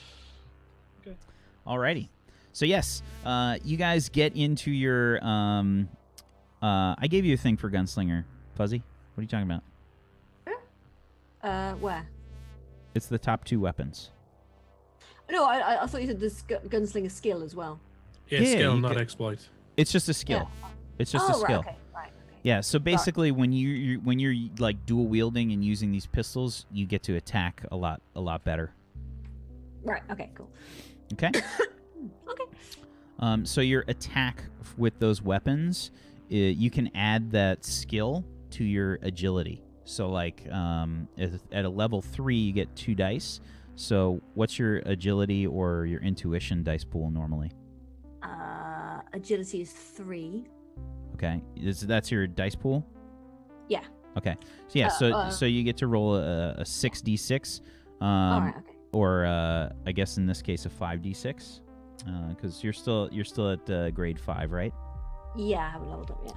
Okay. Alrighty. So yes, you guys get into your, I gave you a thing for Gunslinger. Fuzzy, what are you talking about? Where? It's the top 2 weapons. No, I thought you said this gunslinger skill as well. Yeah, Yeah, skill, you not could- exploit. It's just a skill. It's just a Right, skill. okay, right, okay. Yeah, so basically when you're like dual wielding and using these pistols, you get to attack a lot better. Right, okay, cool. Okay? Okay. So your attack with those weapons, you can add that skill to your agility. So like at a level 3 you get 2 dice. So what's your agility or your intuition dice pool normally? Agility is 3. Okay, that's your dice pool? Yeah. Okay. So yeah, so you get to roll a 6d6, Alright, okay. or I guess in this case a 5d6, because you're still at grade 5, right? Yeah, I haven't leveled up yet.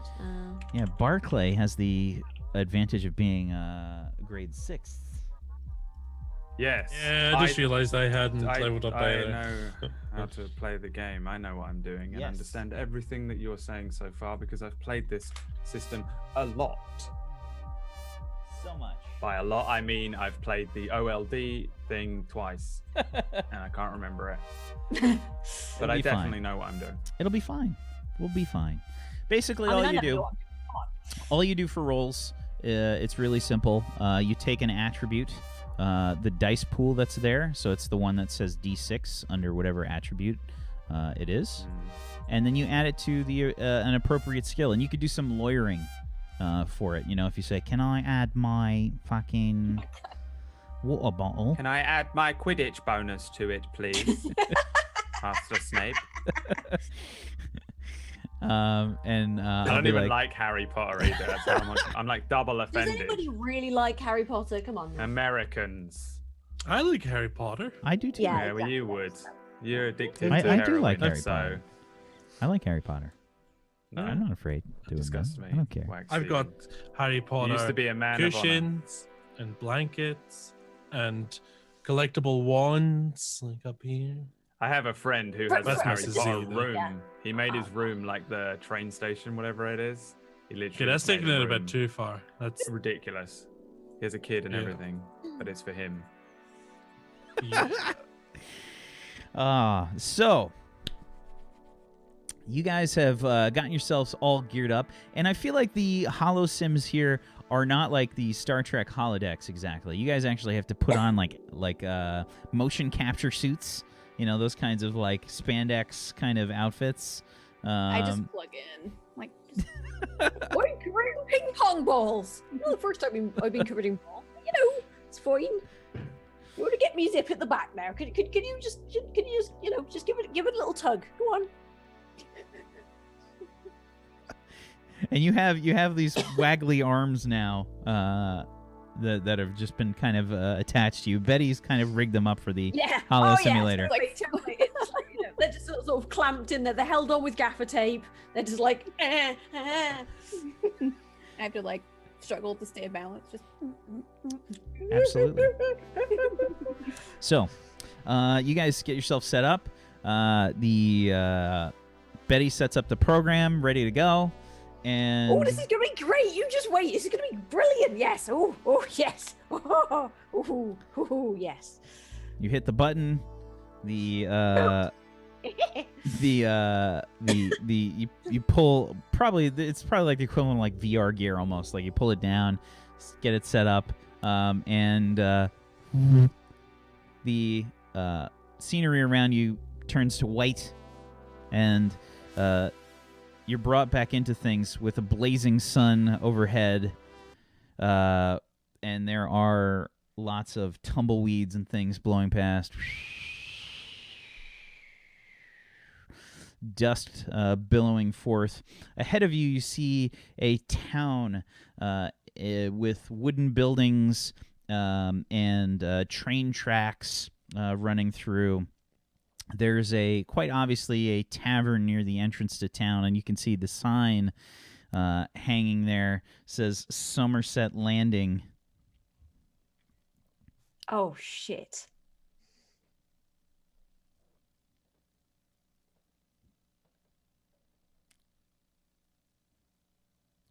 Yeah, Barclay has the advantage of being grade 6. Yes. Yeah, I just realized I hadn't leveled up I either. know how to play the game. I know what I'm doing and Yes. understand everything that you're saying so far because I've played this system a lot. So much. By a lot, I mean I've played the OLD thing twice and I can't remember it. But I be fine. definitely know what I'm doing. It'll be fine. We'll be fine. Basically, I mean, all I you never do, know what I'm all you do for rolls, it's really simple. You take an attribute, the dice pool that's there, so it's the one that says D6 under whatever attribute it is, and then you add it to the an appropriate skill, and you could do some lawyering for it. You know, if you say, "Can I add my fucking water bottle?" Can I add my Quidditch bonus to it, please? Master Snape. And I I'll don't be even like, like Harry Potter either. That's how much I'm like double Does offended. anybody really like Harry Potter? Come on. Now. Americans. I like Harry Potter. I do too. Yeah. Yeah, well, you would. You're addicted I to do heroin, like Harry so... Potter. I like Harry Potter. No, I'm not afraid to admit. disgust me. I don't care. Wax I've got feelings. Harry You Potter used to be a man of honor. cushions and blankets and collectible wands like up here. I have a friend who But has a that's Harry Mrs. Potter Z, though. room. Yeah. He made his room like the train station, whatever it is. He literally Okay, that's just made taking it a room. bit too far. That's ridiculous. He has a kid and Yeah. everything, but it's for him. So you guys have gotten yourselves all geared up, and I feel like the Holosims here are not like the Star Trek holodecks exactly. You guys actually have to put on like motion capture suits, you know, those kinds of like spandex kind of outfits. I just plug in. Like, just... We're covered in ping pong balls. Well, the first time I've been covered in balls. You know, it's fine. You want to get me zip at the back now? Can you just you know just give it a little tug? Go on. And you have these waggly arms now that have just been kind of attached to you. Betty's kind of rigged them up for the Yeah. Holosimulator. Totally. It's like, you know, they're just sort of clamped in there. They're held on with gaffer tape. They're just like, I have to like struggle to stay balanced. Just Absolutely. So, you guys get yourself set up. Betty sets up the program, ready to go. And oh, this is gonna be great. You just wait. This is gonna be brilliant. Yes. Oh, yes. Oh, yes. you hit the button. You pull it's probably like the equivalent of like VR gear almost. Like you pull it down, get it set up, and the scenery around you turns to white, and you're brought back into things with a blazing sun overhead, and there are lots of tumbleweeds and things blowing past. Dust billowing forth. Ahead of you, you see a town with wooden buildings and train tracks running through. There's quite obviously a tavern near the entrance to town, and you can see the sign hanging there. Says Somerset Landing. Oh shit.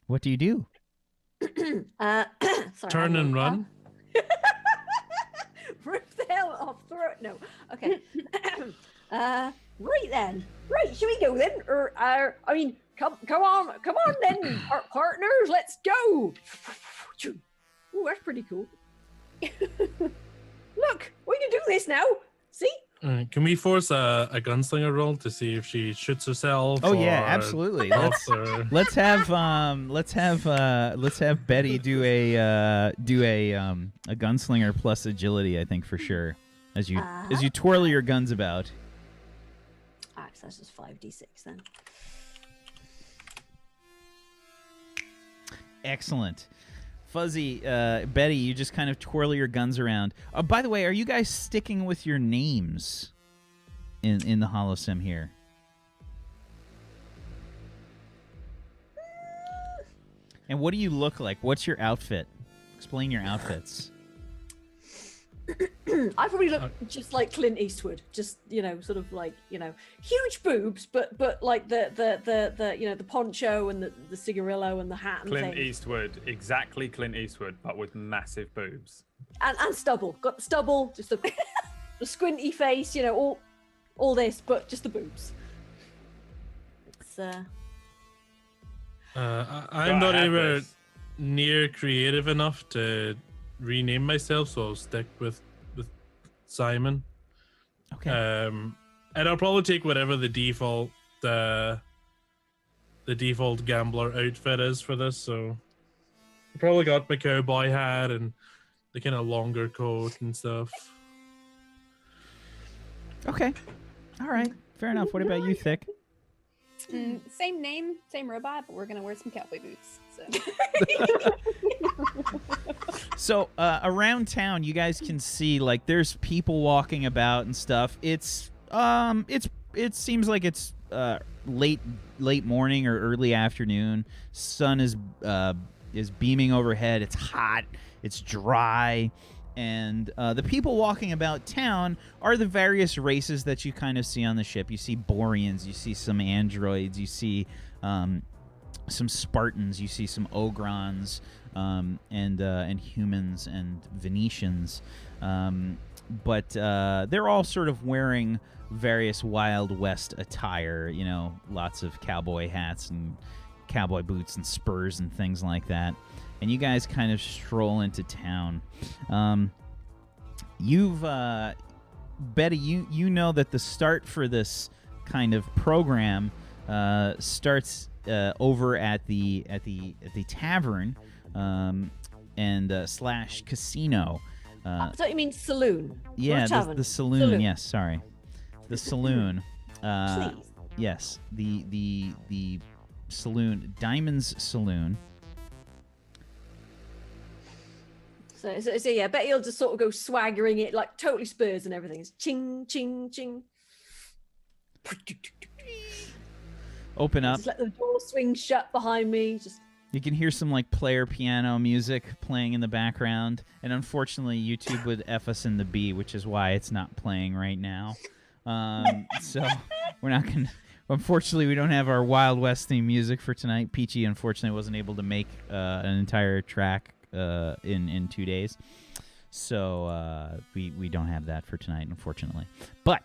What do you do? Sorry, Turn hang and on. run. Rip the hell off throat. No. Okay. Right then. Right, should we go then? Or I mean, come on then, partners, let's go. Oh, that's pretty cool. Look, we can do this now. See? Can we force a gunslinger roll to see if she shoots herself? Oh yeah, or absolutely. drops or- Let's have Betty do a gunslinger plus agility. I think for sure as you twirl your guns about. Alright, so that's just 5d6 then. Excellent. Fuzzy, Betty, you just kind of twirl your guns around. By the way, are you guys sticking with your names in the Holosim here? And what do you look like? What's your outfit? Explain your outfits. I probably look just like Clint Eastwood, just sort of like huge boobs, but like the the poncho and the cigarillo and the hat and Clint things. Eastwood, exactly Clint Eastwood, but with massive boobs. And stubble, got the stubble, just the squinty face, all this, but just the boobs. It's I'm not ever near creative enough to rename myself, so I'll stick with Simon. Okay. And I'll probably take whatever the default gambler outfit is for this. So I probably got my cowboy hat and the kind of longer coat and stuff. Okay. All right. Fair enough. What about you, Thick? Same name, same robot, but we're gonna wear some cowboy boots. So around town, you guys can see like there's people walking about and stuff. It seems like it's late morning or early afternoon. Sun is beaming overhead. It's hot. It's dry. And the people walking about town are the various races that you kind of see on the ship. You see Boreans, you see some androids, you see some Spartans, you see some Ogrons, and humans and Venetians. But they're all sort of wearing various Wild West attire, lots of cowboy hats and cowboy boots and spurs and things like that. And you guys kind of stroll into town. Betty, you know that the start for this kind of program starts over at the tavern and slash casino. I thought you mean saloon. Yeah, the saloon. Yes, sorry, the saloon. Please. Yes, the saloon, Diamond's Saloon. So yeah, Betty will just sort of go swaggering it, like totally Spurs and everything. It's ching, ching, ching. Open up. Just let the door swing shut behind me. You can hear some like player piano music playing in the background, and unfortunately, YouTube would F us in the B, which is why it's not playing right now. So we're not gonna. Unfortunately, we don't have our Wild West theme music for tonight. Peachy unfortunately wasn't able to make an entire track in 2 days, so we don't have that for tonight, unfortunately. But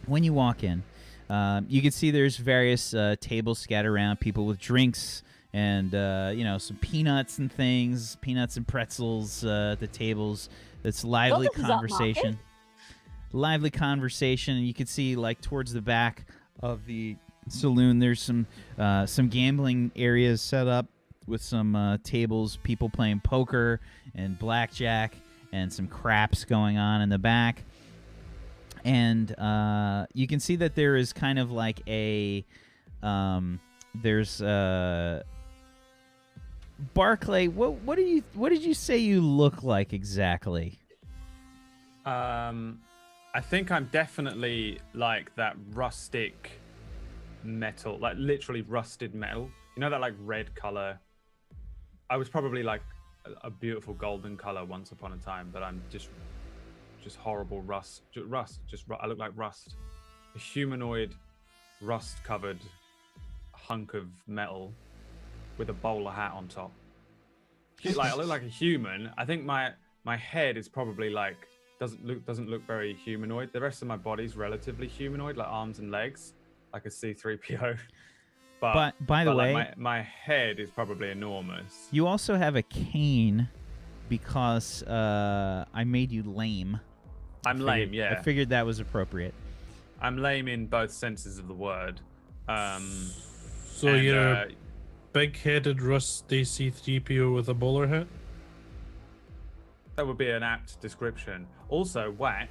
when you walk in, you can see there's various tables scattered around, people with drinks and some peanuts and things, peanuts and pretzels at the tables. It's lively conversation. Lively conversation, and you can see like towards the back of the saloon, there's some gambling areas set up with some tables, people playing poker and blackjack, and some craps going on in the back. And you can see that there is kind of like a Barclay. What did you say you look like exactly? I think I'm definitely like that rustic metal, like literally rusted metal. You know that like red color. I was probably like a beautiful golden color once upon a time, but I'm just horrible rust. I look like rust. A humanoid, rust-covered hunk of metal with a bowler hat on top. Like I look like a human. I think my head is probably like doesn't look very humanoid. The rest of my body's relatively humanoid, like arms and legs, like a C-3PO. But by the way, like my head is probably enormous. You also have a cane because I made you lame. I'm lame, yeah. I figured that was appropriate. I'm lame in both senses of the word. So you're a big-headed rusty C-3PO with a bowler hat? That would be an apt description. Also, whack.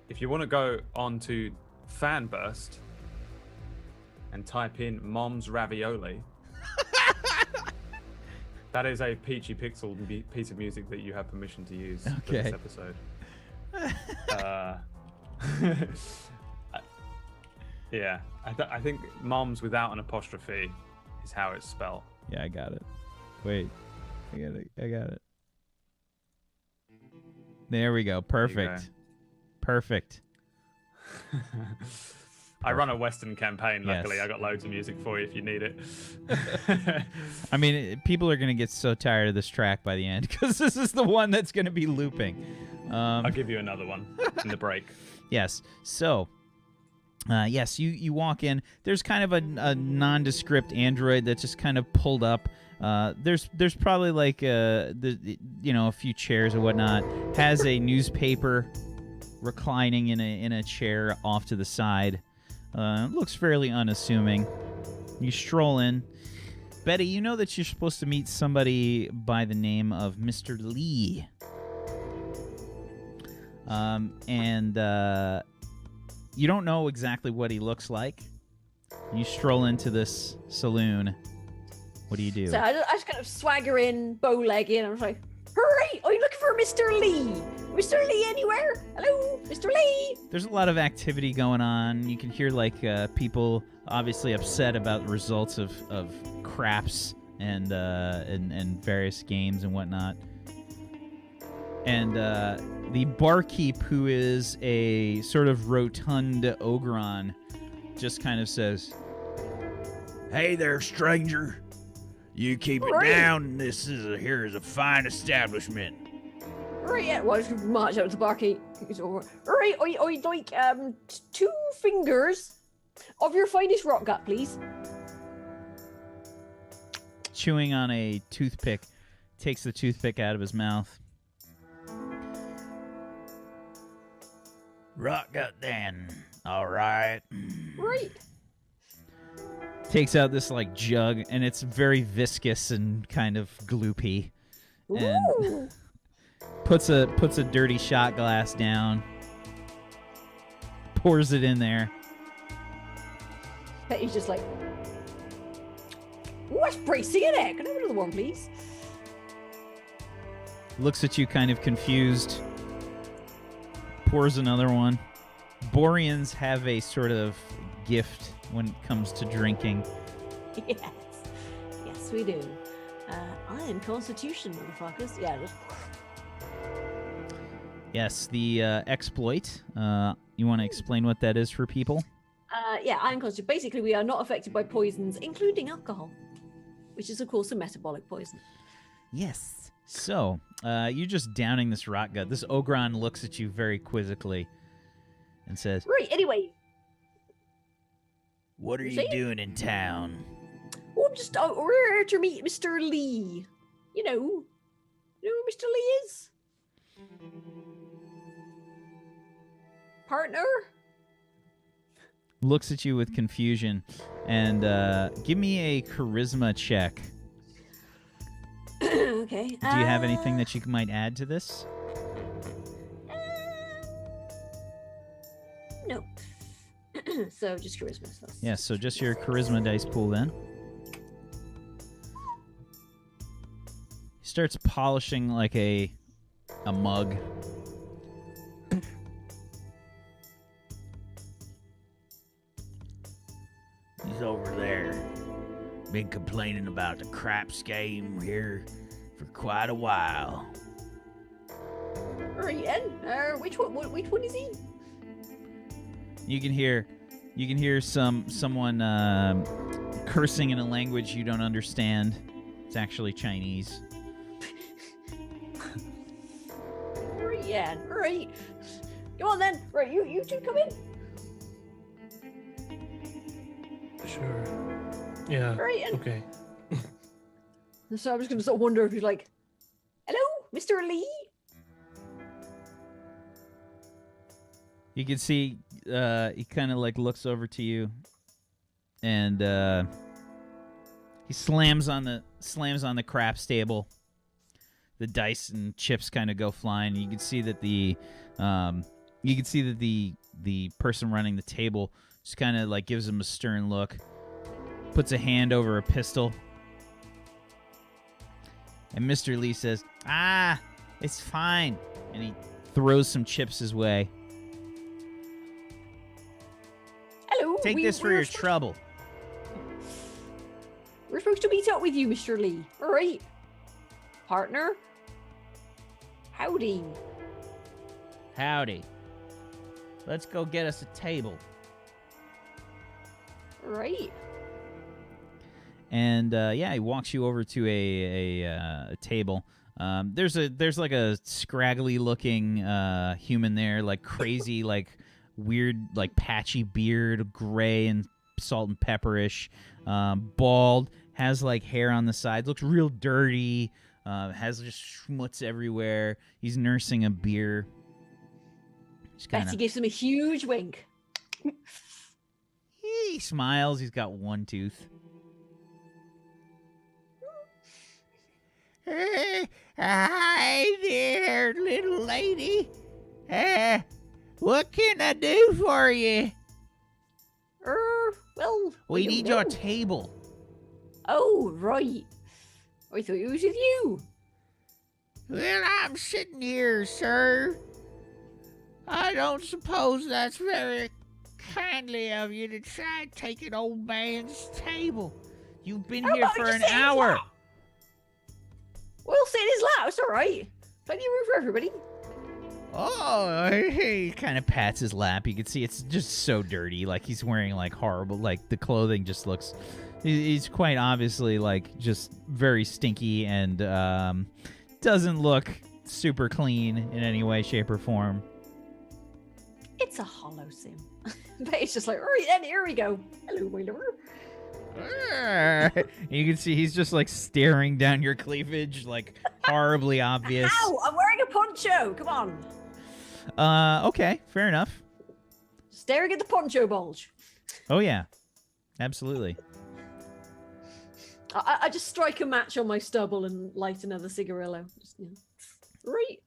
If you want to go on to Fanburst and type in Mom's Ravioli, that is a Peachy Pixel piece of music that you have permission to use for this episode. Yeah, I think Mom's without an apostrophe is how it's spelled. Yeah, I got it. Wait, I got it. There we go. There you go. Perfect. Perfect. I run a Western campaign, luckily. Yes. I got loads of music for you if you need it. I mean, people are going to get so tired of this track by the end because this is the one that's going to be looping. I'll give you another one in the break. Yes. So, yes, you walk in. There's kind of a nondescript android that's just kind of pulled up. There's probably like a few chairs or whatnot. Has a newspaper reclining in a chair off to the side. Looks fairly unassuming. You stroll in. Betty, you know that you're supposed to meet somebody by the name of Mr. Lee. And you don't know exactly what he looks like. You stroll into this saloon. What do you do? So I just kind of swagger in, bow-legged, and I'm like, hurry! I'm looking for Mr. Lee! Mr. Lee anywhere? Hello? Mr. Lee? There's a lot of activity going on. You can hear like people obviously upset about the results of craps and various games and whatnot. And the barkeep, who is a sort of rotund ogron, just kind of says, "Hey there, stranger. You keep it Right. down. Here is a fine establishment." Right, yeah, well, I just march up to the barkeep. He's over. Right, I'd like 2 fingers of your finest rock gut, please. Chewing on a toothpick, takes the toothpick out of his mouth. Rock gut then. All right. Right. Takes out this like jug, and it's very viscous and kind of gloopy. And Ooh. puts a dirty shot glass down. Pours it in there. He's just like, ooh, that's pricey, isn't it? Can I have another one, please? Looks at you kind of confused. Pours another one. Boreans have a sort of gift when it comes to drinking. Yes. Yes, we do. Iron Constitution, motherfuckers. Yeah, just... Yes, the exploit. You want to explain what that is for people? yeah, Iron Constitution. Basically, we are not affected by poisons, including alcohol, which is, of course, a metabolic poison. Yes. So, you're just downing this rock gut. This Ogron looks at you very quizzically and says, Right, anyway. "What are you See? doing in town?" Oh, I'm just out here to meet Mr. Lee. You know who Mr. Lee is? Partner? Looks at you with confusion and give me a charisma check. Okay. Do you have anything that you might add to this? No. So just charisma. So Yeah, so just your charisma dice pool then. He starts polishing like a mug. He's over there. Been complaining about the craps game here for quite a while. Right, and which one is he? You can hear someone cursing in a language you don't understand. It's actually Chinese. Right, yeah, right. Go on then. Right, you two come in. Sure. Yeah. Right, and Okay. so I'm just gonna sort of wonder if he's like, "Hello, Mr. Lee." You can see he kind of like looks over to you, and he slams on the craps table. The dice and chips kind of go flying. You can see that the person running the table just kind of like gives him a stern look, puts a hand over a pistol, and Mr. Lee says, "Ah, it's fine," and he throws some chips his way. Hello. Take this for we're your supposed- trouble. We're supposed to meet up with you, Mr. Lee. All right. Partner. Howdy. Howdy. Let's go get us a table. Right. And yeah, he walks you over to a table. There's like a scraggly looking human there, like crazy, like weird, like patchy beard, gray and salt and pepperish, bald, has like hair on the side, looks real dirty, has just schmutz everywhere. He's nursing a beer. Betty gives him a huge wink. He smiles. He's got one tooth. Hi there, little lady. What can I do for you? Well, We don't need know. your table. Oh, right. I thought it was with you. Well, I'm sitting here, sir. I don't suppose that's very kindly of you to try and take an old man's table. You've been How here about for you an sit in his hour. lap? We'll sit in his lap. It's all right. Plenty of room for everybody. Oh, he kind of pats his lap. You can see it's just so dirty. Like he's wearing like horrible, like the clothing just looks, he's quite obviously like just very stinky and doesn't look super clean in any way, shape, or form. It's a Holosim. But it's just like, right then, here we go. Hello, my lover. You can see he's just like staring down your cleavage, like horribly obvious. Ow! I'm wearing a poncho. Come on. Okay, fair enough. Staring at the poncho bulge. Oh yeah, absolutely. I just strike a match on my stubble and light another cigarillo. Just, right.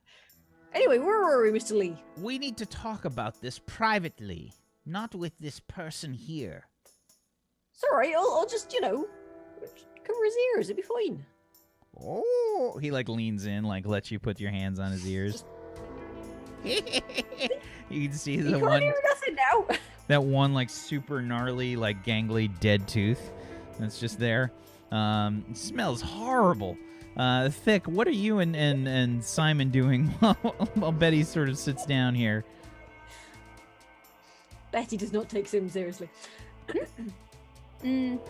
Anyway, where were we, Mr. Lee? We need to talk about this privately, not with this person here. It's all right. I'll just, cover his ears. It'll be fine. Oh, he like leans in, like lets you put your hands on his ears. You can see You the can't one, hear nothing now. that one like super gnarly, like gangly dead tooth that's just there. It smells horrible. Thick, what are you and Simon doing while Betty sort of sits down here? Betty does not take Sim seriously. Vic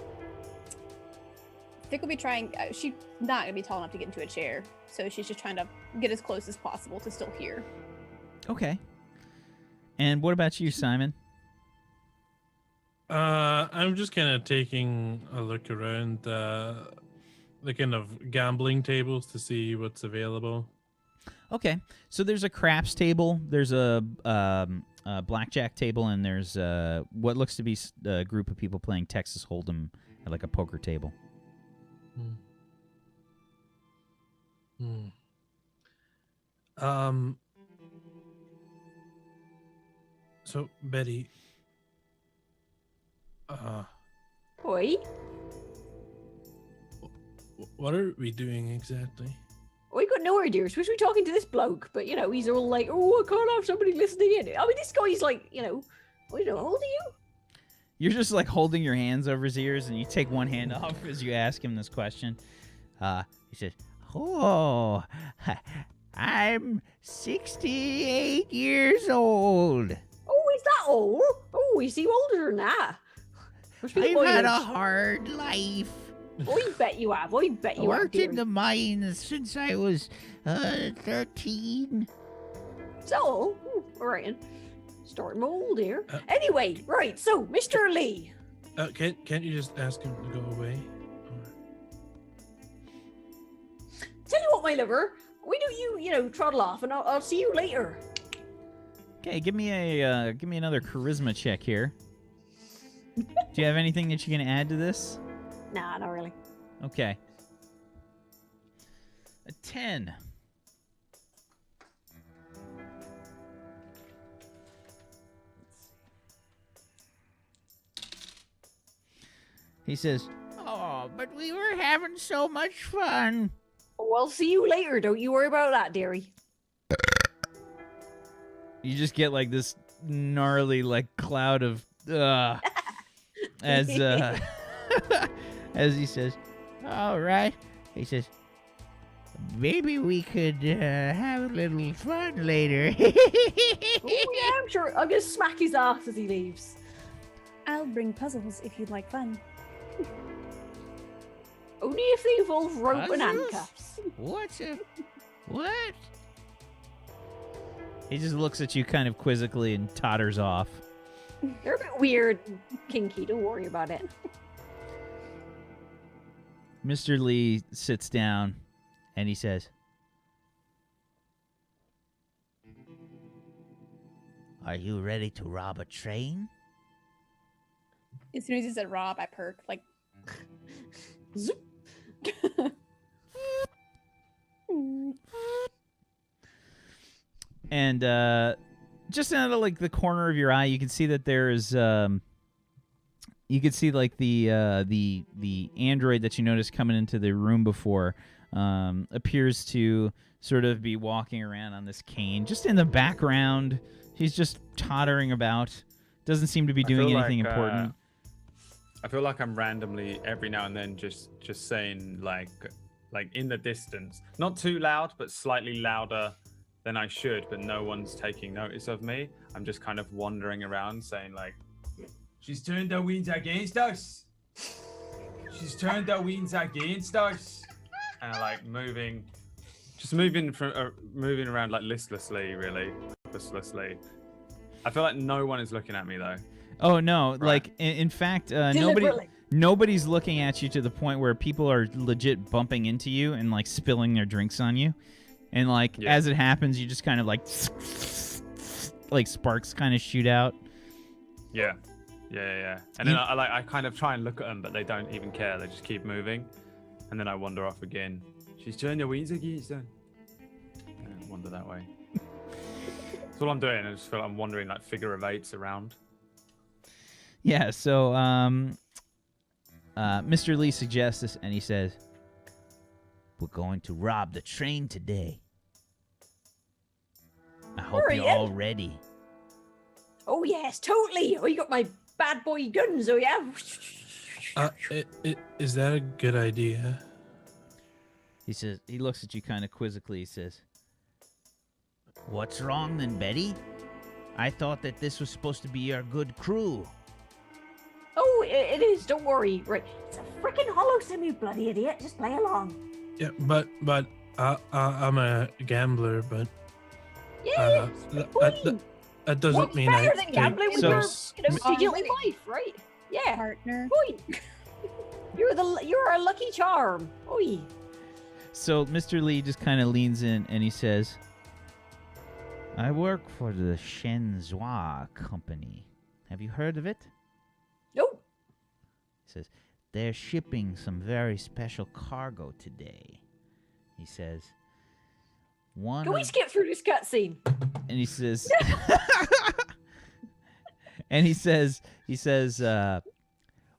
will be trying. She's not gonna be tall enough to get into a chair, so she's just trying to get as close as possible to still hear. Okay. And what about you, Simon? I'm just kind of taking a look around the kind of gambling tables to see what's available. Okay, so there's a craps table, there's a blackjack table, and there's what looks to be a group of people playing Texas Hold'em at like a poker table. So Betty, Boy, what are we doing exactly? we got no idea. We're supposed to be talking to this bloke, but he's all like, "Oh, I can't have somebody listening in." I mean, this guy's like, I don't know, how old are you? You're just like holding your hands over his ears, and you take one hand off as you ask him this question. He says, "Oh, I'm 68 years old. Oh, is that old? Oh, is he older than that? Must be I've had a mileage. hard life. I bet you have. I bet I you have. worked in dearie. the mines since I was 13. So, all right, then. Starting old here. Anyway, right. So, Mr. Lee. Can't you just ask him to go away? Tell you what, my lover. Why don't you, trottle off, and I'll see you later. Okay, give me another charisma check here. Do you have anything that you can add to this? Nah, not really. Okay. A 10. He says, "Oh, but we were having so much fun." Oh, I'll see you later. Don't you worry about that, dearie. You just get like this gnarly like cloud of as as he says, "All right." He says, Maybe we could have a little fun later. Oh yeah, I'm sure. I'm gonna smack his ass as he leaves. I'll bring puzzles if you'd like fun. Only if they involve rope and Puzzles? handcuffs. What? He just looks at you kind of quizzically and totters off. They're a bit weird and kinky. Don't worry about it. Mr. Lee sits down and he says, "Are you ready to rob a train?" As soon as he said Rob, I perked like. Zoop. And just out of like the corner of your eye, you can see that there's you can see like the android that you noticed coming into the room before appears to sort of be walking around on this cane, just in the background. He's just tottering about. Doesn't seem to be doing anything important. I feel like I'm randomly every now and then just saying like in the distance, not too loud, but slightly louder than I should, but no one's taking notice of me. I'm just kind of wandering around saying like, "She's turned her winds against us. She's turned her winds against us," and like moving around like listlessly, really listlessly. I feel like no one is looking at me though. Oh no! Right. Like in fact, Deliberately. nobody's looking at you to the point where people are legit bumping into you and like spilling their drinks on you, and like Yeah. as it happens, you just kind of like sparks kind of shoot out. Yeah. And then I kind of try and look at them, but they don't even care. They just keep moving, and then I wander off again. She's turned her wings against them. And I wander that way. That's all I'm doing. I just feel like I'm wandering like figure of eights around. Yeah. So Mr. Lee suggests this, and he says, "We're going to rob the train today. I hope Hurry you're in." all ready." Oh yes, totally. Oh, you got my bad boy guns. Oh yeah. Is that a good idea? He says, he looks at you kind of quizzically. He says, "What's wrong then, Betty? I thought that this was supposed to be your good crew." Oh, it is. Don't worry. Right. It's a freaking Holosim, you bloody idiot. Just play along. Yeah, but I'm a gambler, but Yeah. that doesn't What's mean better I than take gambling with So- your, this. digital Already. wife, right? Yeah. Partner. Oi. You're a lucky charm. Oi. So Mr. Lee just kind of leans in and he says, "I work for the Shenzhou company. Have you heard of it?" Nope. He says, "They're shipping some very special cargo today." He says, "One Can we of- skip through this cutscene? and he says and he says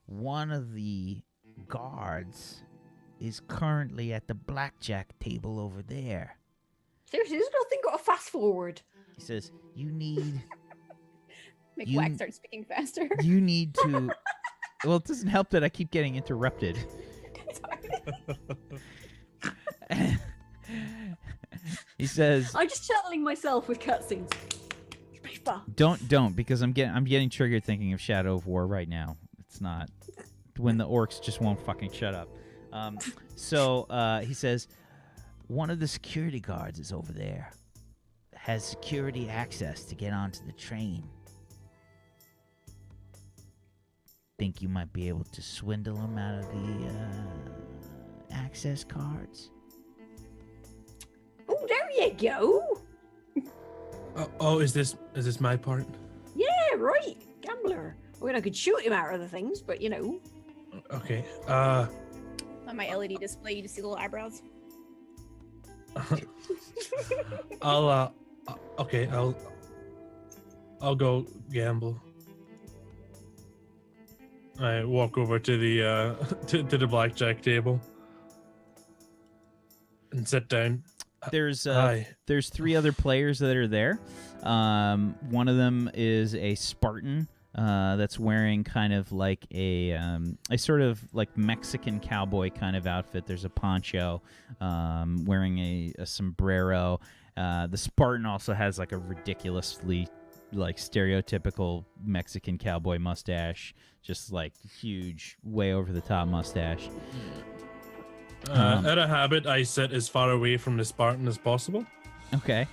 one of the guards is currently at the blackjack table over there." Seriously, this nothing got a fast forward. He says, "You need Make You- Wax start speaking faster. you need to." Well, it doesn't help that I keep getting interrupted. He says, I'm just channeling myself with cutscenes. Don't because I'm getting triggered thinking of Shadow of War right now. It's not when the orcs just won't fucking shut up. So he says, "One of the security guards is over there. Has security access to get onto the train. Think you might be able to swindle him out of the access cards?" Oh, there you go. Oh, is this my part? Yeah, right. Gambler. I mean, I could shoot him out of the things, but Okay. On my LED display, you just see little eyebrows. I'll go gamble. I walk over to the to the blackjack table and sit down. There's Hi. there's 3 other players that are there. One of them is a Spartan that's wearing kind of like a sort of like Mexican cowboy kind of outfit. There's a poncho, wearing a sombrero. The Spartan also has like a ridiculously like stereotypical Mexican cowboy mustache, just like huge, way over the top mustache. Out of habit, I sit as far away from the Spartan as possible. Okay.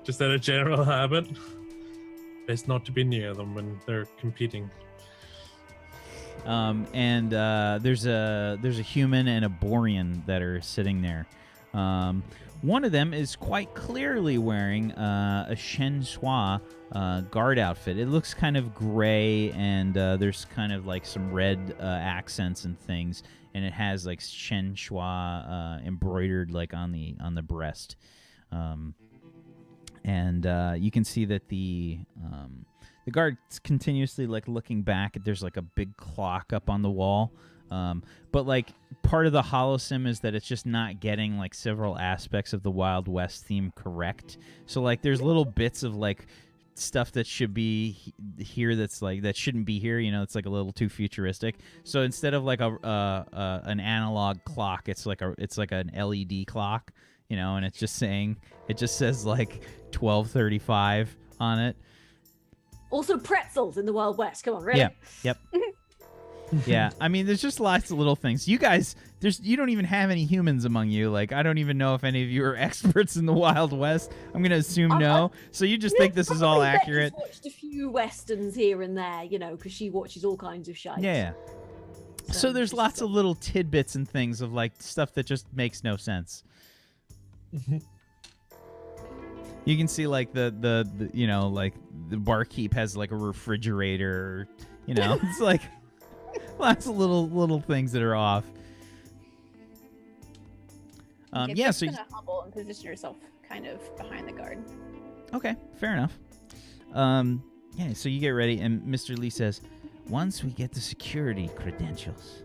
Just out of general habit. Best not to be near them when they're competing. And there's a human and a Borean that are sitting there. One of them is quite clearly wearing a Shen Hua guard outfit. It looks kind of gray, and there's kind of like some red accents and things, and it has like Shen Hua embroidered like on the breast. And you can see that the guard's continuously like looking back. There's like a big clock up on the wall. But like part of the Holosim is that it's just not getting like several aspects of the Wild West theme correct. So like there's little bits of like stuff that should be here that's like that shouldn't be here. You know, it's like a little too futuristic. So instead of like an analog clock, it's like an LED clock. You know, and it just says like 12:35 on it. Also pretzels in the Wild West. Come on, really? Yeah. Yep. Yeah, I mean, there's just lots of little things. You guys, you don't even have any humans among you. Like, I don't even know if any of you are experts in the Wild West. I'm gonna assume no. So you just think this is all accurate? Betty's watched a few westerns here and there, you know, because she watches all kinds of shit. Yeah. So there's lots of little tidbits and things of like stuff that just makes no sense. You can see like the you know, like the barkeep has like a refrigerator. You know, it's like. Lots of little things that are off. Yeah, so just humble and position yourself kind of behind the guard. Okay, fair enough. Yeah, so you get ready, and Mr. Lee says, once we get the security credentials,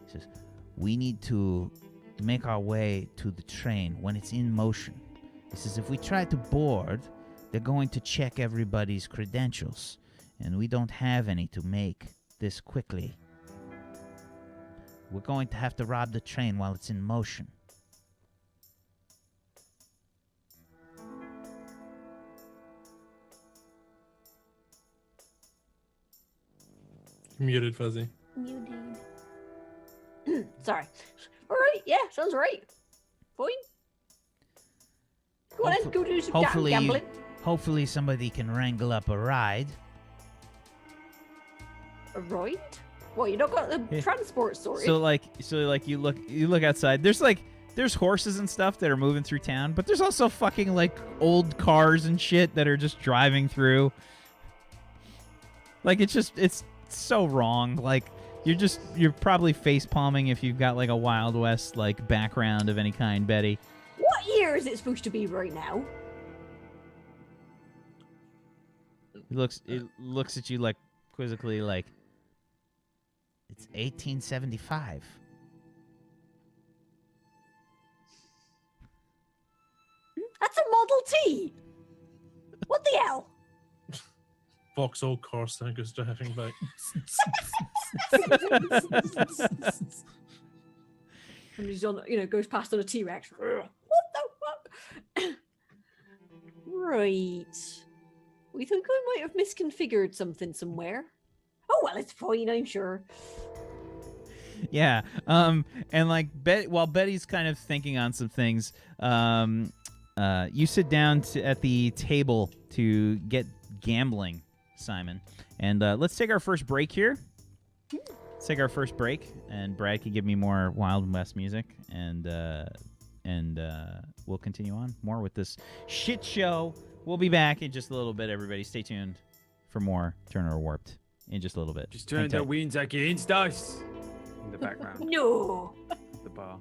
he says, we need to make our way to the train when it's in motion. He says, if we try to board, they're going to check everybody's credentials, and we don't have any to make this quickly. We're going to have to rob the train while it's in motion. Muted, Fuzzy. Muted. Sorry. All right. Yeah, sounds right. Fine. Go on then. Go do some gambling. Hopefully somebody can wrangle up a ride. A ride? Well, you don't got the transport sorted. So like you look outside. There's horses and stuff that are moving through town, but there's also fucking like old cars and shit that are just driving through. Like it's so wrong. Like you're probably face palming if you've got like a Wild West like background of any kind, Betty. What year is it supposed to be right now? It looks at you like quizzically like it's 1875. That's a Model T. What the hell? Vauxhall Corsa goes driving by. And he's on, goes past on a T-Rex. What the fuck? Right. We think I might have misconfigured something somewhere. Oh well, it's fine, I'm sure. Yeah. And like while Betty's kind of thinking on some things, you sit down at the table to get gambling, Simon. And let's take our first break here. Let's take our first break, and Brad can give me more Wild West music, and we'll continue on more with this shit show. We'll be back in just a little bit, everybody. Stay tuned for more Turner Warped in just a little bit. Just turn the winds against us in the background. No. The bar.